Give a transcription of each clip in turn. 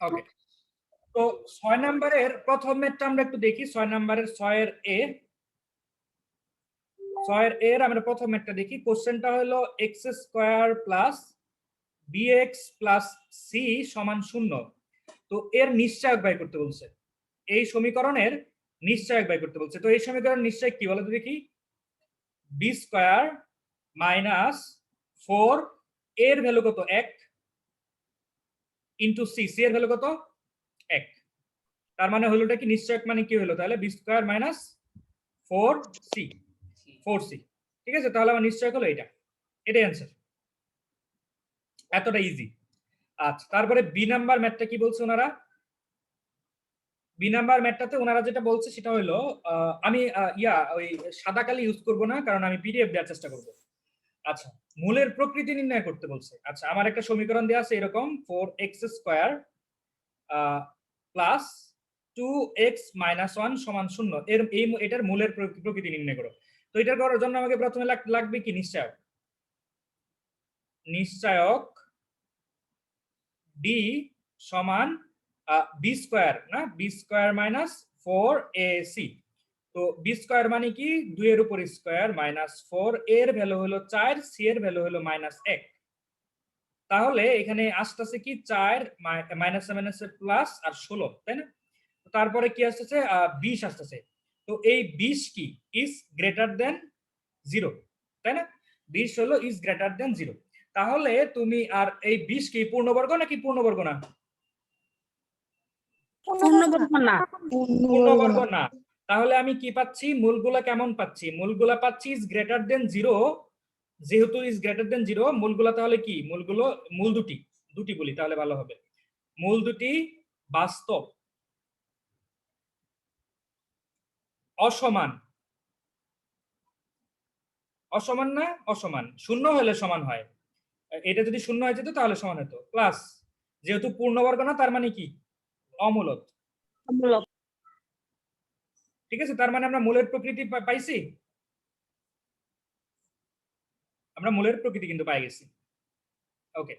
ওকে, তো 6 নম্বরের প্রথম ম্যাথটা আমরা একটু দেখি। 6 নম্বরের 6 এর এ, 6 এর এর আমরা প্রথম ম্যাথটা দেখি। কোশ্চেনটা হলো x square plus bx plus c সমান 0। তো এর নিশ্চয়ক বাই করতে বলছে, এই সমীকরণের নিশ্চয়ক বাই করতে বলছে। তো এই সমীকরণ নিশ্চয়ক কি বলো তো দেখি? b স্কয়ার মাইনাস 4 এর ভ্যালু কত 1 ইনটু c, c এর ভ্যালু কত 1। তার মানে হলো এটা কি নিশ্চয়ক মানে কি হলো তাহলে b square minus 4c, 4c। ঠিক আছে, তাহলে আমার নিশ্চয়ক হলো এটা, এটাই অ্যান্সার। এতটা ইজি। আচ্ছা, তারপরে বি নাম্বার ম্যাথটা কি বলছে ওনারা? বি নাম্বার ম্যাথটাতে ওনারা যেটা বলছে সেটা হলো আমি ওই সাদা কালি ইউজ করব না, কারণ আমি পিডিএফ দেওয়ার চেষ্টা করব। আচ্ছা, মূলের প্রকৃতি নির্ণয় করতে বলছে। আচ্ছা, আমার একটা সমীকরণ দেওয়া আছে এরকম 4x square plus 2x minus 1 সমান 0। এটার মূলের প্রকৃতি নির্ণয় করো। তো এটা করার জন্য আমাকে প্রথমে লাগবে কি নিশ্চয়ক। নিশ্চয়ক d সমান বি স্কয়ার না, বি স্কয়ার মাইনাস 4ac। তো বি স্কয়ার মানে কি 2 এর উপর স্কয়ার মাইনাস 4, এর ভ্যালু হলো 4, সি এর ভ্যালু হলো মাইনাস 1। তাহলে এখানে আসতেছে কি 4 মাইনাস মাইনাসে প্লাস আর 16, তাই না? তারপরে কি আসতেছে 20 আসতেছে। তো এই 20 কি ইজ গ্রেটার দেন 0, তাই না? 20 হলো ইজ গ্রেটার দেন 0। তাহলে তুমি আর এই 20 কি পূর্ণবর্গ নাকি পূর্ণবর্গ না? পূর্ণবর্গ না। পূর্ণবর্গ না। তাহলে আমি কি পাচ্ছি? মূলগুলা কেমন পাচ্ছি? মূলগুলা পাচ্ছি ইজ গ্রেটার দেন 0। যেহেতু ইজ গ্রেটার দেন 0, মূলগুলা তাহলে কি? মূলগুলো মূল দুটি বলি তাহলে ভালো হবে। মূল দুটি বাস্তব, অসমান। অসমান না, অসমান। শূন্য হলে সমান হয়, এটা যদি শূন্য হয়ে যেত তাহলে সমান হতো। প্লাস যেহেতু পূর্ণবর্গ না, তার মানে কি? অমূলদ। ঠিক আছে, তার মানে আমরা মূলের প্রকৃতি পাইছি। আমরা মূলের প্রকৃতি কিন্তু পাই গেছি। ওকে,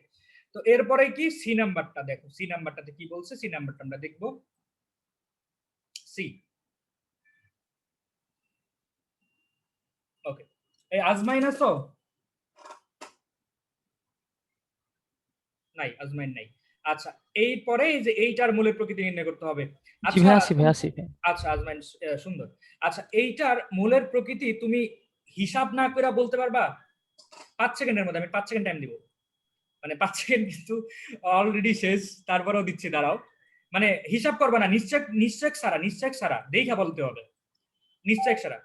তো এরপরে কি সি নাম্বারটা দেখো। সি নাম্বারটাতে কি বলছে? সি নাম্বারটা আমরা দেখব। সি, ওকে, এই আজমাইন আছো? নাই, আজমাইন নাই। আচ্ছা, এই পরে এই যে এইটার মূলের প্রকৃতি নির্ণয় করতে হবে। আচ্ছা আচ্ছা, আজমাইন সুন্দর। আচ্ছা, এইটার মূলের প্রকৃতি তুমি হিসাব না করে বলতে পারবা? 5 সেকেন্ডের মধ্যে। আমি 5 সেকেন্ড টাইম দিব, মানে 5 সেকেন্ড কিন্তু অলরেডি শেষ, তারপরেও দিচ্ছি, দাঁড়াও। মানে হিসাব করবা না, নিশ্চয়ক সারা দেখা বলতে হবে, নিশ্চয়ক সারা।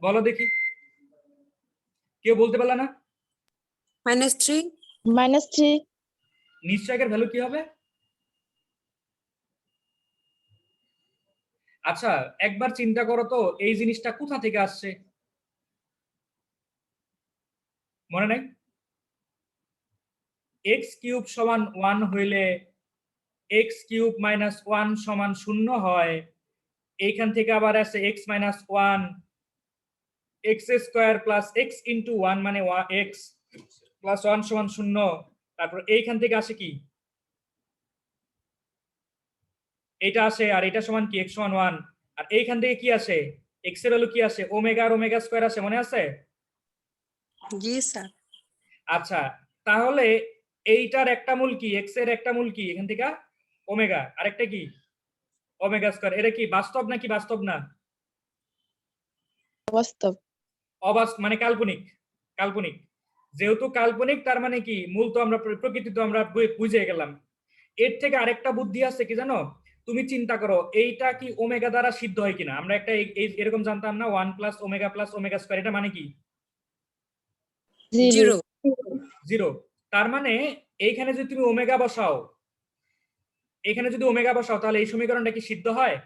বলো দেখি, কেউ বলতে পারলা না? -3 নিশ্চয়কের ভ্যালু কি হবে? আচ্ছা, একবার চিন্তা করো তো এই জিনিসটা কোথা থেকে আসছে, মনে নাই? এক্স কিউব সমান 1 হইলে এক্স কিউব মাইনাস 1 সমান 0 হয়। এইখান থেকে আবার আসে x minus 1, x square plus x into 1 মানে এক্স প্লাস 1 সমান 0। তারপর এইখান থেকে আসে কি? এটা আসে, আর এটা সমান কি? এক্স সমান 1। আর এইখান থেকে কি আসে? এক্স এর ভ্যালু কি আসে? ওমেগা আর ওমেগা স্কয়ার আসে, মনে আছে? জি স্যার। আচ্ছা, তাহলে এইটার একটা মূল কি? এক্স এর একটা মূল কি এখান থেকে? ওমেগা, আরেকটা কি? Omega square. এটা কি বাস্তব নাকি বাস্তব না? বাস্তব। অবাস্তব মানে কাল্পনিক। কাল্পনিক, যেহেতু কাল্পনিক তার মানে কি মূল তো আমরা প্রকৃতি তো আমরা বুঝে গেলাম। এর থেকে আরেকটা বুদ্ধি আছে কি জানো? তুমি চিন্তা করো এইটা কি ওমেগা দ্বারা সিদ্ধ হয় কিনা। আমরা একটা এরকম জানতাম না, 1 প্লাস ওমেগা স্কয়ার, এটা মানে কি? 0। 0। তার মানে এইখানে যদি তুমি ওমেগা বসাও, এখানে যদি ওমেগা বসাও, তাহলে এই সমীকরণটা কি সিদ্ধ হয়?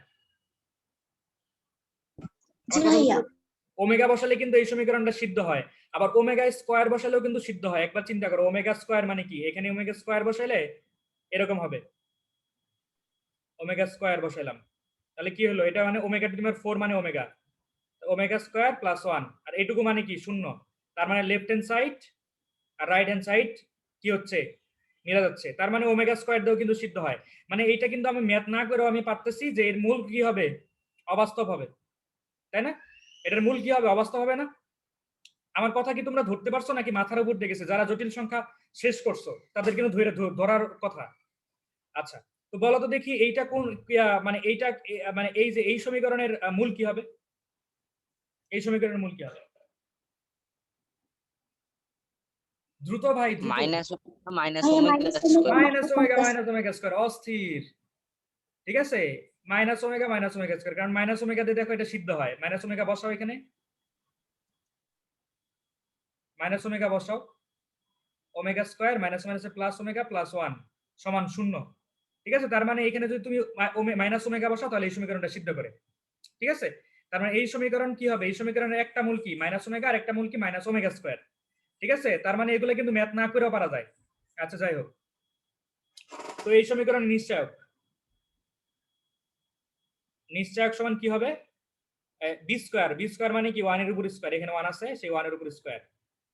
ওমেগা বসালে কিন্তু এই সমীকরণটা সিদ্ধ হয়। আবার ওমেগা স্কয়ার বসালেও কিন্তু সিদ্ধ হয়। একবার চিন্তা করো, ওমেগা স্কয়ার মানে কি? এখানে ওমেগা স্কয়ার বসাইলে এরকম হবে, ওমেগা স্কয়ার বসাইলাম, তাহলে কি হলো? এটা মানে ওমেগা টু দি পাওয়ার 4 মানে ওমেগা, ওমেগা স্কয়ার প্লাস 1, আর এইটুকু মানে কি? 0। তার মানে লেফট হ্যান্ড সাইড আর রাইট হ্যান্ড সাইড কি হচ্ছে, মিলা যাচ্ছে। তার মানে ওমেগা স্কয়ার দিয়েও কিন্তু সিদ্ধ হয়। মানে এইটা কিন্তু আমি ম্যাথ না করেও আমি পারতেছি যে এর মূল কি হবে, অবাস্তব হবে, তাই না? এটার মূল কি হবে, অবাস্তব হবে না? আমার কথা কি তোমরা ধরতে পারছো নাকি মাথার উপর দিয়ে গেছে? যারা জটিল সংখ্যা শেষ করছো তাদের কিন্তু ধরার কথা। আচ্ছা, তো বলো তো দেখি এইটা কোন মানে এইটা মানে এই যে এই সমীকরণের মূল কি হবে, এই সমীকরণের মূল কি হবে? দ্রুত ভাই, দ্রুত। Minus omega square. Minus omega square, অস্থির। ঠিক আছে, মাইনাস ওমেগা স্কয়ার, কারণ মাইনাস ওমেগা দিয়ে দেখো এটা সিদ্ধ হয়। মাইনাস ওমেগা বসাও এখানে, মাইনাস ওমেগা বসাও, ওমেগা স্কয়ার মাইনাস মাইনাসে প্লাস ওমেগা প্লাস 1 সমান 0। ঠিক আছে, তার মানে এখানে যদি তুমি মাইনাস ওমেগা বসাও তাহলে এই সমীকরণটা সিদ্ধ করে। ঠিক আছে, তার মানে এই সমীকরণ কি হবে, এই সমীকরণের একটা মূল কি মাইনাস ওমেগা আর একটা মূল কি মাইনাস ওমেগা স্কয়ার। ঠিক আছে, তার মানে এগুলো কিন্তু ম্যাথ না করেও পারা যায়। আচ্ছা যাই হোক, তো এই সমীকরণ নিশ্চয়ক, নিশ্চয়ক সমান কি হবে, বি স্কয়ার। বি স্কয়ার মানে কি 1 এর উপর স্কয়ার, এখানে 1 আছে সেই 1 এর উপর স্কয়ার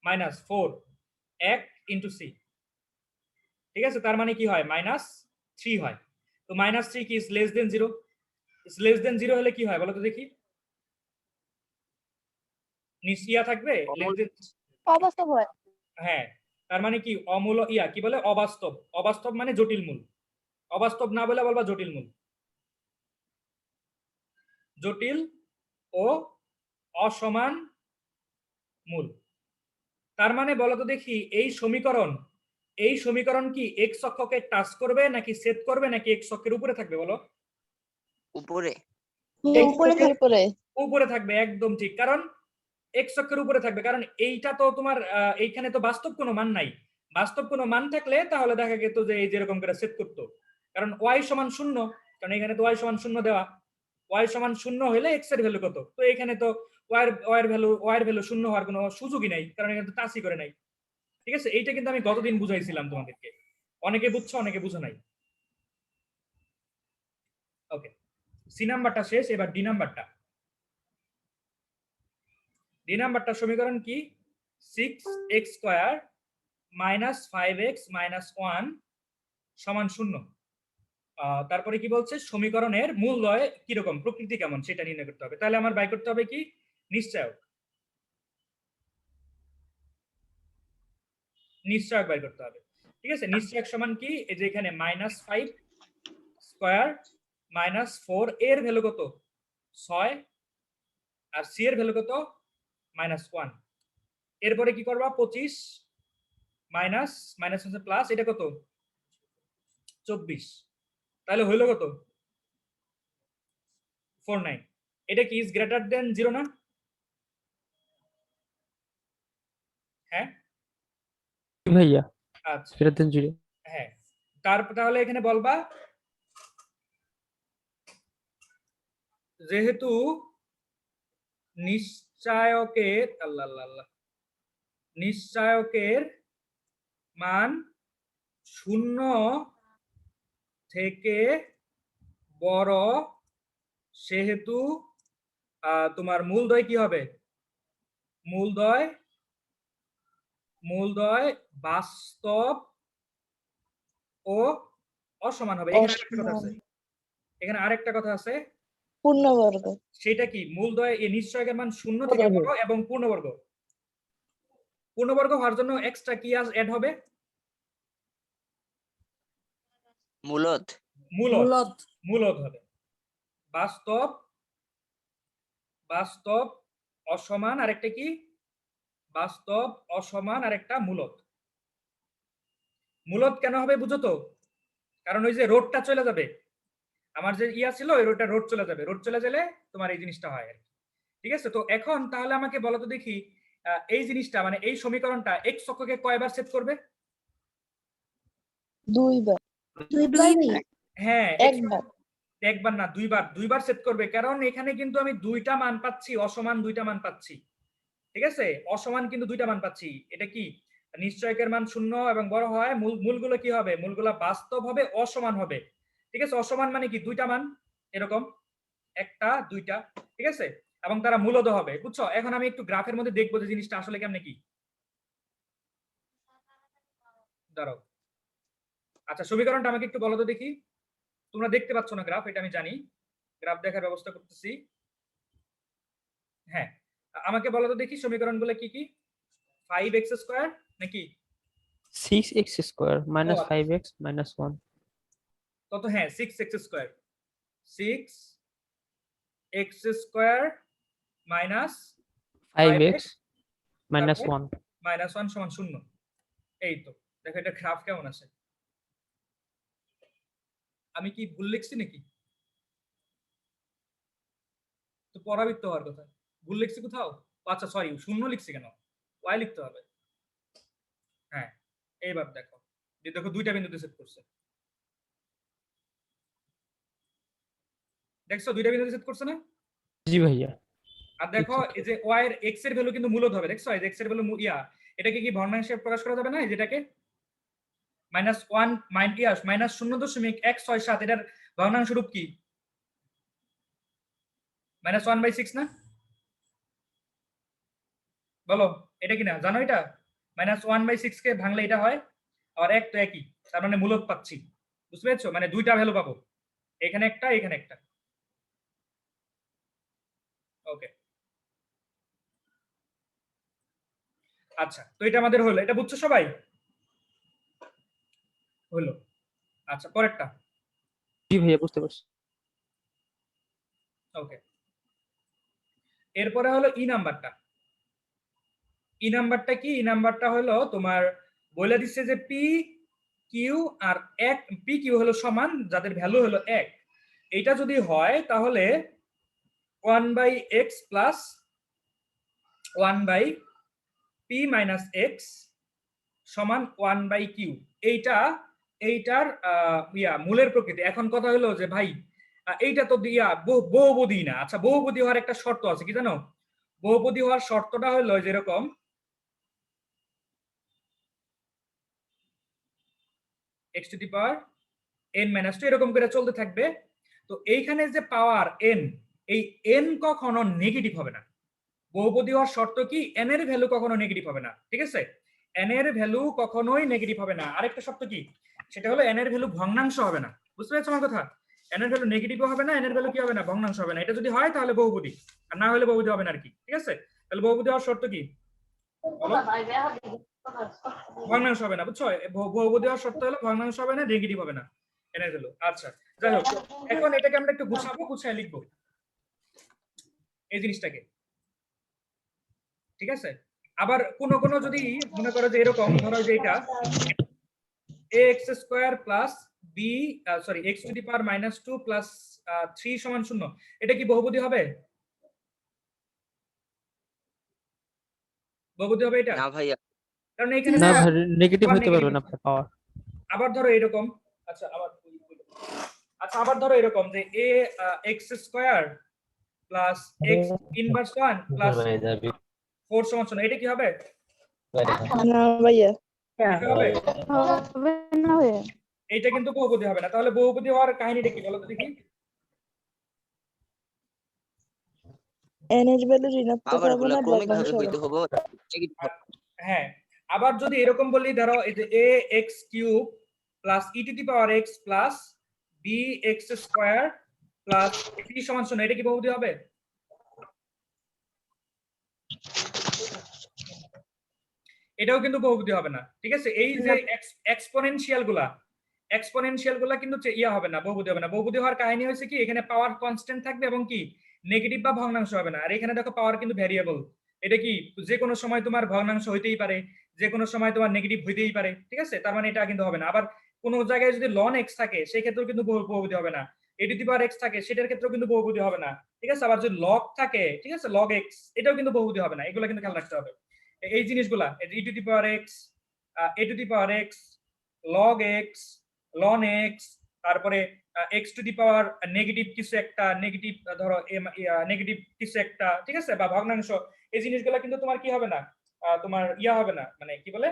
মাইনাস 4 এক ইনটু সি। ঠিক আছে, তার মানে কি হয় -3 হয়। তো -3 কি is less than 0? Is less than 0 হলে কি হয় বলো তো দেখি, নিশ্চিয়া থাকবে লেস দেন, অবাস্তব হয়। হ্যাঁ। তার মানে কি অমূল কি বলে, অবাস্তব। অবাস্তব মানে জটিল মূল। অবাস্তব না বলে বলবা জটিল মূল। জটিল ও অসমান মূল। তার মানে বলো তো দেখি এই সমীকরণ কি এক্স অক্ষকে টাচ করবে নাকি ছেদ করবে নাকি এক্স অক্ষের উপরে থাকবে বলো? উপরে। উপরে থাকবে, একদম ঠিক। কারণ এক্স অক্ষের উপরে থাকবে, কারণ এইটা তো তোমার এইখানে তো বাস্তব কোনো মান নাই। বাস্তব কোনো মান থাকলে তাহলে দেখা যেত যে এই যেরকম করে সেট করতো, কারণ ওয়াই সমান 0, কারণ এখানে তো ওয়াই সমান 0 দেওয়া। ওয়াই সমান 0 হলে এক্স এর ভ্যালু কত, তো এখানে তো ওয়াই এর ভ্যালু 0 হওয়ার কোনো সুযোগই নাই, কারণ এখানে তো টাচই করে নাই। ঠিক আছে, এইটা কিন্তু আমি গতদিন বুঝাইছিলাম তোমাদেরকে, অনেকে বুঝছো অনেকে বুঝো নাই। ওকে, সি নাম্বারটা শেষ, এবার ডি নাম্বারটা। ডি নাম্বারটা সমীকরণ কি, 6x square minus 5x minus 1 সমান 0। তারপরে কি বলছে, সমীকরণের মূলদ্বয় কিরকম, প্রকৃতি কেমন সেটা নির্ণয় করতে হবে। তাহলে আমার বাই করতে হবে কি, নিশ্চয়ক। নিশ্চয়ক বাই করতে হবে। ঠিক আছে, নিশ্চয়ক সমান কি, এই যে এখানে -5 স্কয়ার মাইনাস 4 এর ভ্যালু কত 6 আর সি এর ভ্যালু কত -1। এরপরে কি করবা, 25 মাইনাস মাইনাস হচ্ছে প্লাস, এটা কত 24, তাহলে হইলো কত 49। এটা কি ইজ গ্রেটার দেন 0 না? হ্যাঁ ভাইয়া, আচ্ছা, গ্রেটার দেন 0। হ্যাঁ। তাহলে এখানে বলবা যেহেতু নিশ্চয়কের আল্লাহ আল্লাহ আল্লাহ নিশ্চয়কের মান 0 থেকে বড়, সেহেতু তোমার মূলদ্বয় কি হবে, মূলদ্বয় বাস্তব ও অসমান হবে। এখানে আরেকটা কথা আছে, পূর্ণবর্গ। সেটা কি, মূলদ্বয় এই নিশ্চয়কের মান 0 থেকে বড় এবং পূর্ণবর্গ। পূর্ণবর্গ হওয়ার জন্য এক্সট্রা কি অ্যাড হবে, মূলত। মূলদ হবে। বাস্তব অসমান, আরেকটা কি, বাস্তব অসমান আরেকটা মূলদ। মূলদ কেন হবে বুঝো তো, কারণ ওই যে রোডটা চলে যাবে, আমার যে ছিল ওই রোড চলে যাবে, রোড চলে গেলে তোমার এই জিনিসটা হয় আর কি। ঠিক আছে, তো এখন তাহলে আমাকে বলো তো দেখি এই জিনিসটা মানে এই সমীকরণটা এক্স অক্ষকে কয়বার সেট করবে? 2 বার। হ্যাঁ, একবার। একবার না, দুইবার সেট করবে, কারণ এখানে কিন্তু আমি দুইটা মান পাচ্ছি, অসমান দুইটা মান পাচ্ছি। ঠিক আছে, অসমান কিন্তু দুইটা মান পাচ্ছি। এটা কি, নিশ্চয়কের মান 0 এবং বড় হয়, মূলগুলো কি হবে, মূলগুলো বাস্তব হবে, অসমান হবে। ঠিক আছে, অসমান মানে কি দুইটা মান এরকম, একটা দুইটা। ঠিক আছে, এবং তারা মূলদ হবে, বুঝছো? এখন আমি একটু গ্রাফের মধ্যে দেখবো যে জিনিসটা আসলে কেমনে কি। দাঁড়াও, আচ্ছা সমীকরণটা আমাকে একটু বলো তো দেখি। তোমরা দেখতে পাচ্ছ না গ্রাফ, এটা আমি জানি, গ্রাফ দেখার ব্যবস্থা করতেছি। হ্যাঁ, আমাকে বলো তো দেখি সমীকরণগুলো কি কি। 5x স্কয়ার নাকি 6x square minus আচ্ছা। 5x minus 1 কত? হ্যাঁ 6x square, 6x square minus 5x minus তারপর 1 মাইনাস 1 সমান 0। এই তো দেখো এটা গ্রাফ কেমন আছে। আমি কি ভুল লিখছি নাকি? তো পরাবৃত্ত হওয়ার কথা, ভুল লিখছি কোথাও? আচ্ছা সরি, 0 লিখছি কেন, y লিখতে হবে। হ্যাঁ এইবার দেখো, দেখো দুইটা বিন্দুতে সেট করছে, দেখছো দুইটা বিন্দুতে সেট করছে না? জি ভাইয়া আর দেখো এই যে y এর x এর ভ্যালু কিন্তু মূলত হবে, দেখছো এই যে x এর ভ্যালু এটাকে কি ভগ্নাংশে প্রকাশ করা যাবে না? এই যেটাকে -1 -0.167, এটার ভগ্নাংশ রূপ কি? -1/6 না? বলো এটা কি না জানো? এটা -1/6 কে ভাঙলে এটা হয়, আর এক তো একই, তার মানে মূলত পাচ্ছি। বুঝতে পেরেছো? মানে দুইটা ভ্যালু পাবো, এখানে একটা এখানে একটা। ওকে আচ্ছা, তো এটা আমাদের হলো, এটা বুঝছো সবাই? হলো। আচ্ছা পরেরটা। জি ভাইয়া বুঝতে পারছি। ওকে, এরপরে হলো ই নাম্বারটা। ই নাম্বারটা কি? ই নাম্বারটা হলো তোমার বলে দিচ্ছে যে পি কিউ আর এক, পি কিউ হলো সমান, যাদের ভ্যালু হলো 1, এটা যদি হয় তাহলে 1/x plus 1/p minus x সমান 1/q। এইটার মূলের প্রকৃতি। এখন কথা হলো যে ভাই এইটা তো বহুপদী না। আচ্ছা বহুপদী হওয়ার একটা শর্ত আছে, কি জানো? বহুপদী হওয়ার শর্তটা হলো যেরকম x two the power n minus 2 এরকম করে চলতে থাকবে। তো এইখানে যে পাওয়ার n, এই n কখনো নেগেটিভ হবে না। বহুপদী হওয়ার শর্ত কি? n এর ভ্যালু কখনো নেগেটিভ হবে না, ঠিক আছে? n এর ভ্যালু কখনোই নেগেটিভ হবে না। আরেকটা শর্ত কি? সেটা হলো n এর ভ্যালু ভগ্নাংশ হবে না। বুঝতে পেরেছো আমার কথা? n এর ভ্যালু নেগেটিভও হবে না, n এর ভ্যালু কি হবে না? ভগ্নাংশ হবে না। এটা যদি হয় তাহলে বহুপদী, আর না হলে বহুপদী হবে না আর কি, ঠিক আছে? তাহলে বহুপদী হওয়ার শর্ত কি? বলো। ভগ্নাংশ হবে না, বুঝছো? বহুপদী হওয়ার শর্ত হলো ভগ্নাংশ হবে না, নেগেটিভ হবে না n এর ভ্যালু। আচ্ছা যাই হোক, এখন এটাকে আমরা একটু গুছায় লিখবো এই জিনিসটাকে, ঠিক আছে? আবার কোন যদি মনে করো যে এরকম, ধরো যে এটা ax square plus b x two the power -2 plus 3 সমান 0, এটা কি বহুপদী হবে? বহুপদী হবে এটা? না ভাইয়া। কারণ এখানে না না ভাই নেগেটিভ আবার হতে পারবে না আপনার পাওয়ার। আবার ধরো এরকম, আচ্ছা আবার ধরো এরকম যে x square plus x inverse 1 plus 4 সমান 0, এটা কি হবে? না ভাইয়া, এটা হবে? হবে না ভাইয়া। এটা কিন্তু বহুপদী হবে না। তাহলে বহুপদী হওয়ার কাহিনীটা কি বলো তো দেখি? n এর ভ্যালু ঋণাত্মক পাওয়ার হবে গুলা না, ক্রমিক ভগ্নাংশ ভাবে হবে বৈধ না। হবে। হ্যাঁ, আবার যদি এরকম বলি, ধরো এই যে ax cube plus e two the power x plus bx square plus c সমান 0, এটা কি বহুপদী হবে? এটাও কিন্তু বহুপদী হবে না, ঠিক আছে? এই যে এক্সপোনেনশিয়াল গুলা কিন্তু হবে না, বহুপদী হবে না। বহুপদী হওয়ার কাহিনী হয়েছে কি, এখানে পাওয়ার কনস্ট্যান্ট থাকবে এবং কি নেগেটিভ বা ভগ্নাংশ হবে না। আর এখানে দেখো পাওয়ার কিন্তু ভ্যারিয়েবল, এটা কি যে কোনো সময় তোমার ভগ্নাংশ হইতেই পারে, যে কোনো সময় তোমার নেগেটিভ হইতেই পারে, ঠিক আছে? তার মানে এটা কিন্তু হবে না। আবার কোনো জায়গায় যদি লন এক্স থাকে সেই ক্ষেত্রেও কিন্তু বহুপদী হবে না। এ টু দি পাওয়ার এক্স থাকে সেটার ক্ষেত্রেও কিন্তু বহুপদী হবে না, ঠিক আছে? আবার যদি লগ থাকে, ঠিক আছে, লগ এক্স, এটাও কিন্তু বহুপদী হবে না। এগুলো কিন্তু খেয়াল রাখতে হবে এই জিনিসগুলা। E to the power x, a to the power x, log x, ln x, তারপরে x to the power negative কিছু একটা, নেগেটিভ ধরো নেগেটিভ কিছু একটা, ঠিক আছে, বা ভগ্নাংশ, এই জিনিসগুলো কিন্তু তোমার কি হবে না, তোমার হবে না, মানে কি বলে,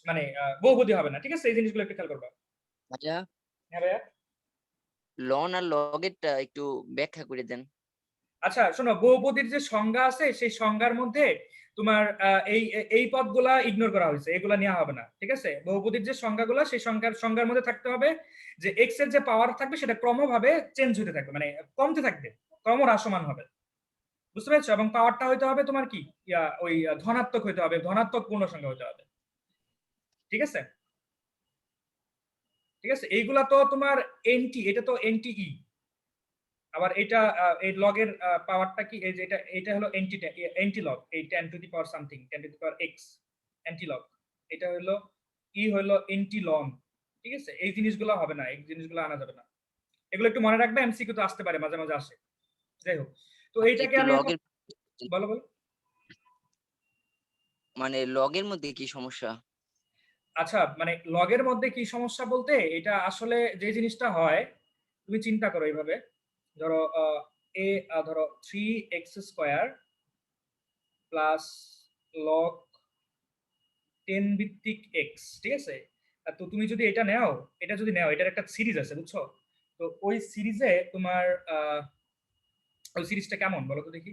মানে বহুপদী হবে না, ঠিক আছে? এই জিনিসগুলো একটু খেয়াল করবা। আচ্ছা হ্যাঁ ভাইয়া। লন আর লগেরটা একটু ব্যাখ্যা করে দেন। আচ্ছা শোনো, বহুপদীর যে সংজ্ঞা আছে সেই সংজ্ঞার মধ্যে তোমার এই পদগুলা ইগনোর করা হয়েছে, এগুলা নেওয়া হবে না, ঠিক আছে। বহুপদীর যে সংখ্যাগুলো সেই সংখ্যার মধ্যে থাকতে হবে যে এক্স এর যে পাওয়ার থাকবে সেটা ক্রমভাবে চেঞ্জ হতে থাকবে, মানে কমতে থাকবে, ক্রমহ্রাসমান হবে, বুঝতে পেরেছো? এবং পাওয়ারটা হইতে হবে তোমার কি ওই ধনাত্মক হইতে হবে, ধনাত্মক পূর্ণ সংখ্যা হইতে হবে, ঠিক আছে। ঠিক আছে, এইগুলা তো তোমার এনটি, এটা তো এনটিই। আবার এটা এই লগের পাওয়ারটা কি, এই যে এটা হলো এনটি লগ, এই 10 to the power something 10 to the power x antilog, এটা হলো হলো এনটি লং, ঠিক আছে। এই জিনিসগুলো হবে না, এই জিনিসগুলো আনা যাবে না, এগুলো একটু মনে রাখবে, এমসিকিউ তো আসতে পারে, মাঝে মাঝে আসে। যাই হোক, তো এইটাকে একটু আমি লগের বলো বলো। মানে লগের মধ্যে কি সমস্যা? আচ্ছা, মানে লগের মধ্যে কি সমস্যা বলতে, এটা আসলে যে জিনিসটা হয়, তুমি চিন্তা করো এইভাবে, ধরো ধরো 3x² প্লাস লগ 10 ভিত্তিক x, ঠিক আছে। তো তুমি যদি এটা নাও, এটার একটা সিরিজ আছে, বুঝছো? তো ওই সিরিজে তোমার ওই সিরিজটা কেমন বলো তো দেখি,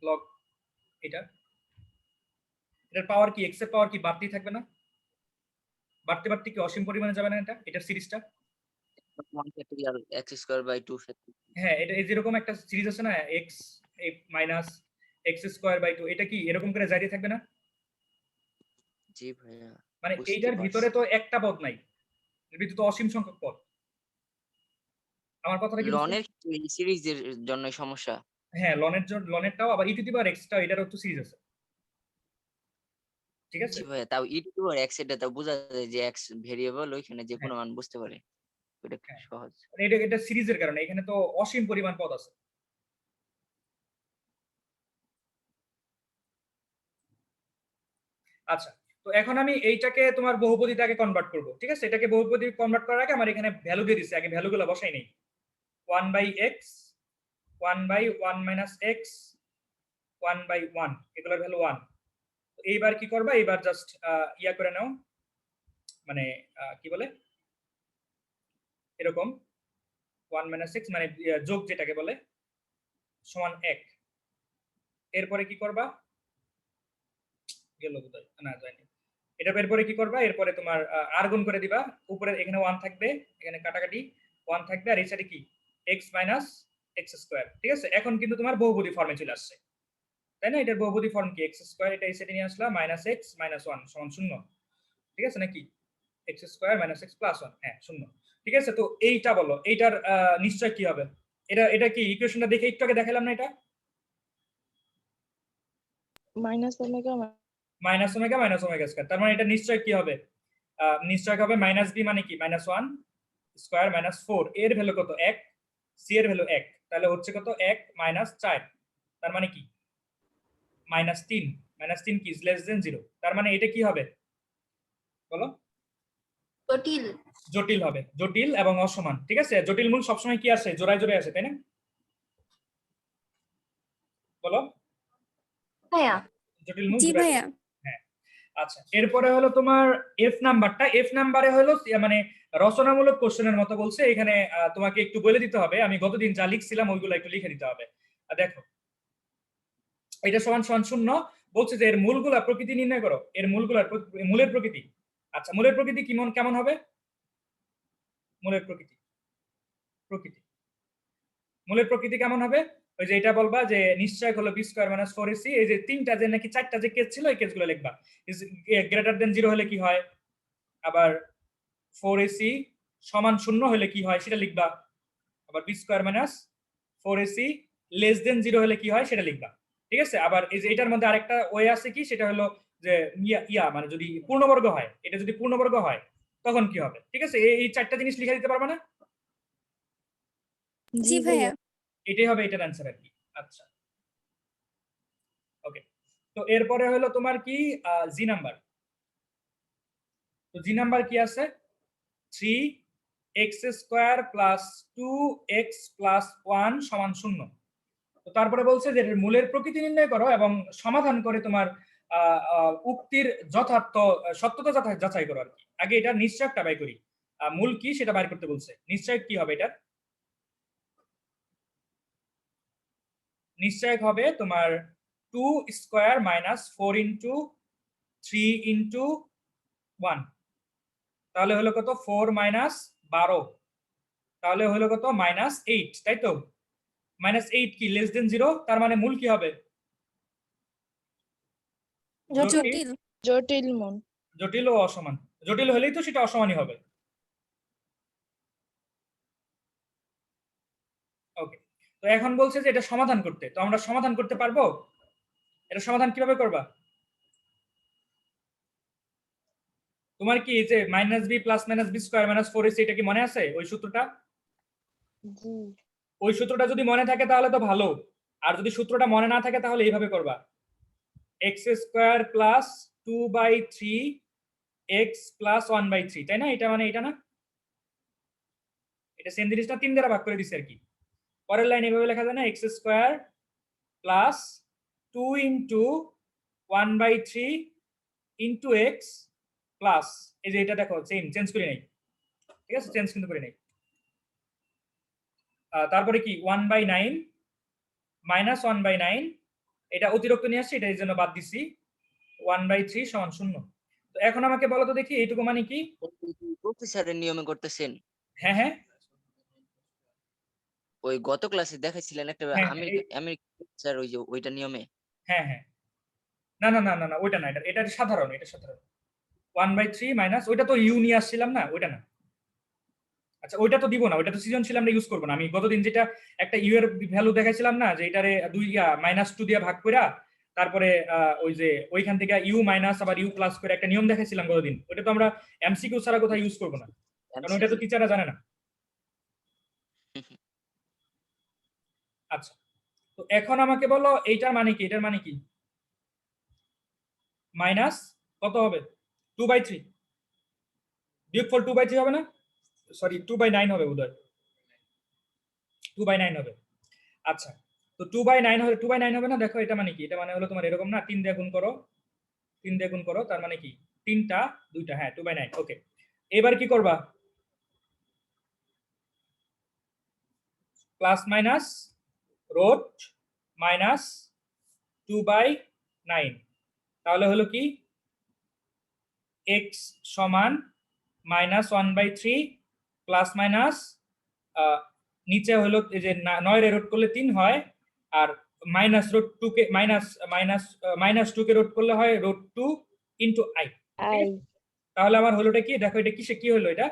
লগ এটার পাওয়ার কি, x এর পাওয়ার কি বাড়তেই থাকবে না, বাড়তে বাড়তে কি অসীম পরিমাণে যাবে না এটার সিরিজটা? 1 ফ্যাক্টরিয়াল x² / 2 ফ্যাক্টরিয়াল। হ্যাঁ, এটা যেরকম একটা সিরিজ আছে না, x মাইনাস x²/2, এটা কি এরকম করে জারি থাকবে না? জি ভাইয়া, মানে বুঝতে এইটার ভিতরে পারছি। তো একটা পদ নাই, এর ভিতরে তো অসীম সংখ্যক পদ। আমার কথাটা কি বুঝছো? লনের সিরিজের জন্য সমস্যা। হ্যাঁ, লনেরটাও আবার e⁻x এটারও তো সিরিজ আছে, ঠিক আছে। জি ভাইয়া, তাও e⁻x এটা তাও বোঝা যায় যে x ভেরিয়েবল, ওইখানে যে হ্যাঁ কোনো মান বুঝতে পারে, এটা খুব হ্যাঁ, সহজ। মানে এটা সিরিজের কারণে এখানে তো অসীম পরিমাণ পদ আছে। আচ্ছা, তো এখন আমি এইটাকে তোমার বহুপদীটাকে কনভার্ট করব, ঠিক আছে। এটাকে বহুপদী কনভার্ট করার আগে আমার এখানে ভ্যালু দিয়ে দিছে, আগে ভ্যালুগুলো বসাই নেই। 1/x 1/1 - x 1/1, এগুলোর ভ্যালু 1। এইবার কি করবা, এইবার জাস্ট ইয়া করে নাও, মানে কি বলে এরকম 1 - x মানে যোগ যেটাকে বলে সমান 1। এরপরে কি করবা, গেল বোধহয়, না যায়নি। এটা এরপরে কি করবা, এরপরে তোমার আর গুণ করে দিবা, উপরে এখানে 1 থাকবে, এখানে কাটাকাটি 1 থাকবে, আর এই সাইডে কি x - x², ঠিক আছে। এখন কিন্তু তোমার বহুপদী ফর্মে চলে আসছে, তাই না? এটার বহুপদী ফর্ম কি, x², এটা এই সাইডে নিয়ে আসলাম, -x - 1 সমান 0, ঠিক আছে নাকি? x² - x + 1, হ্যাঁ 0, ঠিক আছে। তো এইটা বলো, এইটার নিশ্চয় কি হবে? এটা কি ইকুয়েশনটা দেখে একটু আগে দেখালাম না, এটা মাইনাস ওমেগা -ω - ω², তার মানে এটা নিশ্চয় কি হবে? নিশ্চয় হবে -b মানে কি -1 স্কয়ার -4, এর ভ্যালু কত 1, সি এর ভ্যালু 1, তাহলে হচ্ছে কত 1 - 4, তার মানে কি -3, -3 কি লেস দেন 0, তার মানে এটা কি হবে বলো? জটিল। জটিল হবে, জটিল এবং অসমান, ঠিক আছে। জটিল মূল সবসময় কি আসে, জোড়ায় জোড়ায় আসে, তাই না? বলো, ভাইয়া। জটিল মূল জি জোড়ায় ভাইয়া। জোড়ায়। হ্যাঁ, আচ্ছা, এরপরে হলো তোমার এফ নাম্বারে হলো মানে রচনামূলক কোশ্চেনের মতো বলছে এখানে, তোমাকে একটু বলে দিতে হবে, আমি গতদিন যা লিখছিলাম ওইগুলো একটু লিখে দিতে হবে। দেখো, এটা সমান সমান 0, বলছে যে এর মূলগুলা প্রকৃতি নির্ণয় করো, এর মূলের প্রকৃতি। আচ্ছা, মূলের প্রকৃতি কেমন হবে? মূলের প্রকৃতি মূলের প্রকৃতি কেমন হবে? ওই যে এটা বলবা যে নিশ্চয়ক হলো b² - 4ac, এই যে তিনটা যে নাকি চারটা যে কেস ছিল, এই কেসগুলো লিখবা। ইজ গ্রেটার দেন 0 হলে কি হয়, আবার 4ac সমান 0 হলে কি হয় সেটা লিখবা, আবার b² - 4ac লেস দেন 0 হলে কি হয় সেটা লিখবা, ঠিক আছে। আবার এই যে এটার মধ্যে আরেকটা ওয়ে আছে কি, সেটা হলো যে মানে যদি পূর্ণবর্গ হয়, এটা যদি পূর্ণবর্গ হয় তখন কি হবে, ঠিক আছে। এই চারটা জিনিস লিখে দিতে পারবা না? জি ভাইয়া। এটাই হবে এটার অ্যান্সার আর কি। আচ্ছা, ওকে। তো এরপরে হলো তোমার কি জি নাম্বার। তো জি নাম্বার কি আছে, 3x² + 2x + 1 = 0। তো তারপরে বলছে যে এর মূলের প্রকৃতি নির্ণয় করো এবং সমাধান করে তোমার উক্তির যথার্থ সত্যতা যাচাই করো আর কি। আগে এটা নিশ্চয়কটা বাই করি, মূল কি সেটা বাইর করতে বলছে। নিশ্চয়ক কি হবে, এটা নিশ্চয়ক হবে তোমার 2 স্কয়ার মাইনাস 4 ইন্টু 3 ইন্টু 1, তাহলে হলো কত 4 মাইনাস 12, তাহলে হলো কত -8, তাই তো? -8 কি লেস দেন 0, তার মানে মূল কি হবে? জটিল জটিল মূল। জটিল ও অসমান। জটিল হলেই তো সেটা অসমানই হবে। ওকে, তো এখন বলছে যে এটা সমাধান করতে, তো আমরা সমাধান করতে পারবো? এটা সমাধান কিভাবে করবা? তোমার কি এই যে -b plus -b square minus 4ac এটা কি মনে আছে ওই সূত্রটা? জি ওই সূত্রটা যদি মনে থাকে তাহলে তো ভালো, আর যদি সূত্রটা মনে না থাকে তাহলে এইভাবে করবা, x square plus 2/3 x plus 1/3, তাই না? এটা মানে এটা না, এটা সেম জিনিসটা 3 দ্বারা ভাগ করে দিছি আর কি। পরের লাইন এভাবে লেখা যায় না, x square plus 2 into 1/3 into x plus, এই যে এটা দেখো সেম, চেঞ্জ করি নাই, ঠিক আছে, চেঞ্জ কিন্তু করি নাই। তারপরে কি 1/9 মাইনাস 1/9, এটা অতিরিক্ত নিয়ে আসছে, এটা এই জন্য বাদ দিছি, 1/3 সমান 0। তো এখন আমাকে বলো তো দেখি এইটুকু মানে কি? প্রফেসরের নিয়মে করতেছেন? হ্যাঁ হ্যাঁ ওই গত ক্লাসে দেখাইছিলেন একটা হ্যাঁ, আমেরিকান স্যার, ওই যে ওইটা নিয়মে। হ্যাঁ হ্যাঁ, না না না না না, ওইটা না, এটা এটা সাধারণ, এটা সাধারণ 1/3 মাইনাস, ওইটা তো ইউ নিয়ে আসছিলাম না, ওইটা না। আচ্ছা ওইটা তো দিব না, ওইটা তো সৃজনশীল আমরা ইউজ করবো না। আমি গতদিন যেটা একটা ইউ এর ভ্যালু দেখাইছিলাম না, যে এটারে -2 দিয়ে ভাগ কইরা তারপরে ওই যে ওইখান থেকে ইউ মাইনাস আবার ইউ প্লাস করে একটা নিয়ম দেখাইছিলাম গতদিন, ওইটা তো আমরা এমসিকিউ ছাড়া কোথাও ইউজ করবো না, কারণ ওইটা তো টিচাররা জানে না। আচ্ছা, তো এখন আমাকে বলো এইটার মানে কি, এটার মানে কি? মাইনাস কত হবে? 2/3 বিয়োগফল 2/3 হবে না, সরি 2/9 হবে বোধহয়, 2/9 হবে। আচ্ছা, তো 2/9 হবে, 2/9 হবে না, দেখো এটা মানে কি, এটা মানে হলো তোমার এরকম না, 3 দিয়ে গুণ করো, 3 দিয়ে গুণ করো, তার মানে কি 3টা 2টা, হ্যাঁ 2/9। ওকে, এবার কি করবা? প্লাস মাইনাস রুট মাইনাস 2/9, তাহলে হলো কি x সমান -1/3 প্লাস মাইনাস নিচে হলো এই যে 9 এর রুট করলে 3 হয়, আর মাইনাস রুট 2 কে -2 কে রুট করলে হয় √2 ইনটু i। তাহলে আমার হলোটা কি, দেখো এটা কিসে কি হলো, এটা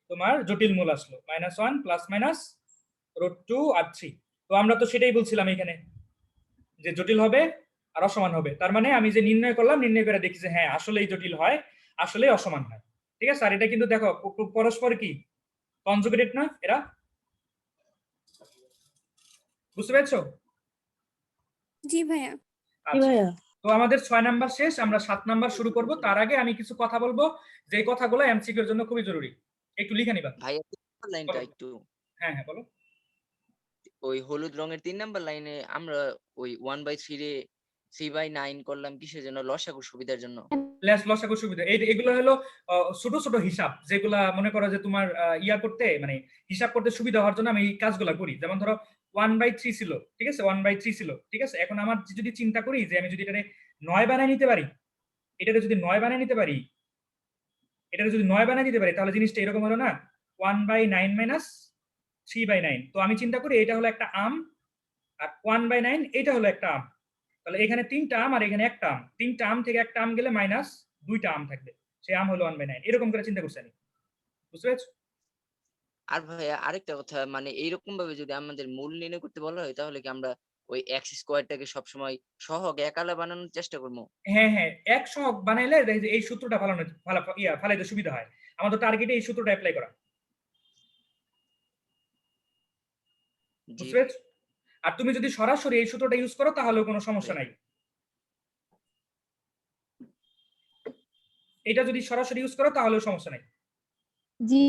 তোমার জটিল মূল আসলো, -1 প্লাস মাইনাস √2 আর 3। তো আমরা তো সেটাই বলছিলাম এখানে, যে জটিল হবে আর অসমান হবে, তার মানে আমি যে নির্ণয় করলাম, নির্ণয় করে দেখি যে হ্যাঁ আসলেই জটিল হয়, আসলেই অসমান হয়, ঠিক আছে। আর এটা কিন্তু দেখো পরস্পর কি কনজুগেটেড না, এরা, বুঝতে পেরেছো? জি ভাইয়া। আচ্ছা, তো আমাদের 6 নাম্বার শেষ, আমরা 7 নাম্বার শুরু করব। তার আগে আমি কিছু কথা বলবো, যে কথাগুলো এমসিকিউ এর জন্য খুবই জরুরি, একটু লিখে নিবা। ভাইয়া 3 নাম্বার লাইনটা একটু, হ্যাঁ হ্যাঁ বলো। ওই হলুদ রঙের 3 নাম্বার লাইনে আমরা ওই 1/3 রে 3/9 করলাম কিসের জন্য? লসাগু সুবিধার জন্য। লসাগু সুবিধা, এগুলো হলো ছোট ছোট হিসাব, যেগুলা মনে করো যে তোমার ইয়া করতে, মানে হিসাব করতে সুবিধা হওয়ার জন্য আমি এই কাজগুলা করি। যেমন ধরো 1/3 ছিল, ঠিক আছে, 1/3 ছিল, ঠিক আছে। এখন আমার যদি চিন্তা করি যে আমি যদি এটারে 9 বানায় নিতে পারি, এটারে যদি 9 বানায় নিতে পারি, এটারে যদি 9 বানায় দিতে পারি, তাহলে জিনিসটা এরকম হলো না, 1/9 মাইনাস 3/9। তো আমি চিন্তা করি এটা হলো একটা আম, আর 1/9 এটা হলো একটা আম, তাহলে এখানে 3টা আম আর এখানে একটা আম, 3টা আম থেকে একটা আম গেলে মাইনাস 2টা আম থাকবে, সেই আম হলো 1/9, এরকম করে চিন্তা করছি আমি, বুঝতে পেরেছো? আর ভাইয়া আরেকটা কথা, মানে এইরকম ভাবে যদি আমাদের মূল নির্ণয় করতে বলা হয়, তাহলে কি আমরা ওই x স্কয়ারটাকে সবসময় সহগ একালা বানানোর চেষ্টা করবো? হ্যাঁ হ্যাঁ, এক সহগ বানাইলে দেখি যে এই সূত্রটা ফালাইতে সুবিধা হয়, আমাদের টার্গেটে এই সূত্রটা অ্যাপ্লাই করা, জি বুঝতে পেরেছো? আর তুমি যদি সরাসরি এই সূত্রটা ইউজ করো তাহলেও কোনো সমস্যা নাই, এটা যদি সরাসরি ইউজ করো তাহলেও সমস্যা নাই, জি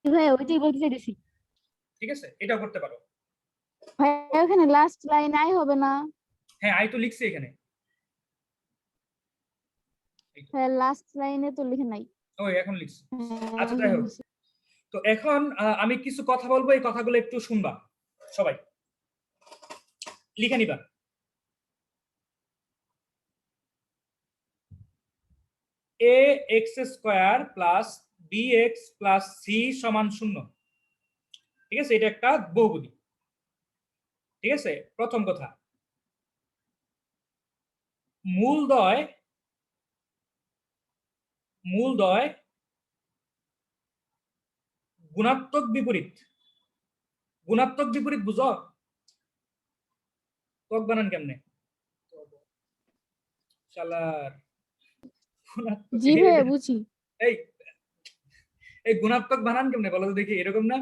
ভাই, ওইটাই বলতে চাইছি। ঠিক আছে, এটাও করতে পারো। ভাই ওখানে লাস্ট লাইন আই হবে না? হ্যাঁ আই তো লিখছি এখানে, ভাই লাস্ট লাইনে তো লিখে নাই। ওই এখন লিখছি। আচ্ছা যাই হোক, তো এখন আমি কিছু কথা বলবো, এই কথাগুলো একটু শুনবা, সবাই লিখে নিবা। A x square plus b x plus c সমান 0। ঠিক আছে, এটা একটা বহুপদী। ঠিক আছে, প্রথম কথা, মূলদ্বয় গুণাত্মক বিপরীত। গুণাত্মক বিপরীত বুঝো? ত্বক বানান কেমনে? শালার গুণাত্মক জি ভাইয়া বুঝি। এই এই গুণাত্মক বানান কেমনে বলো তো দেখি, এরকম না?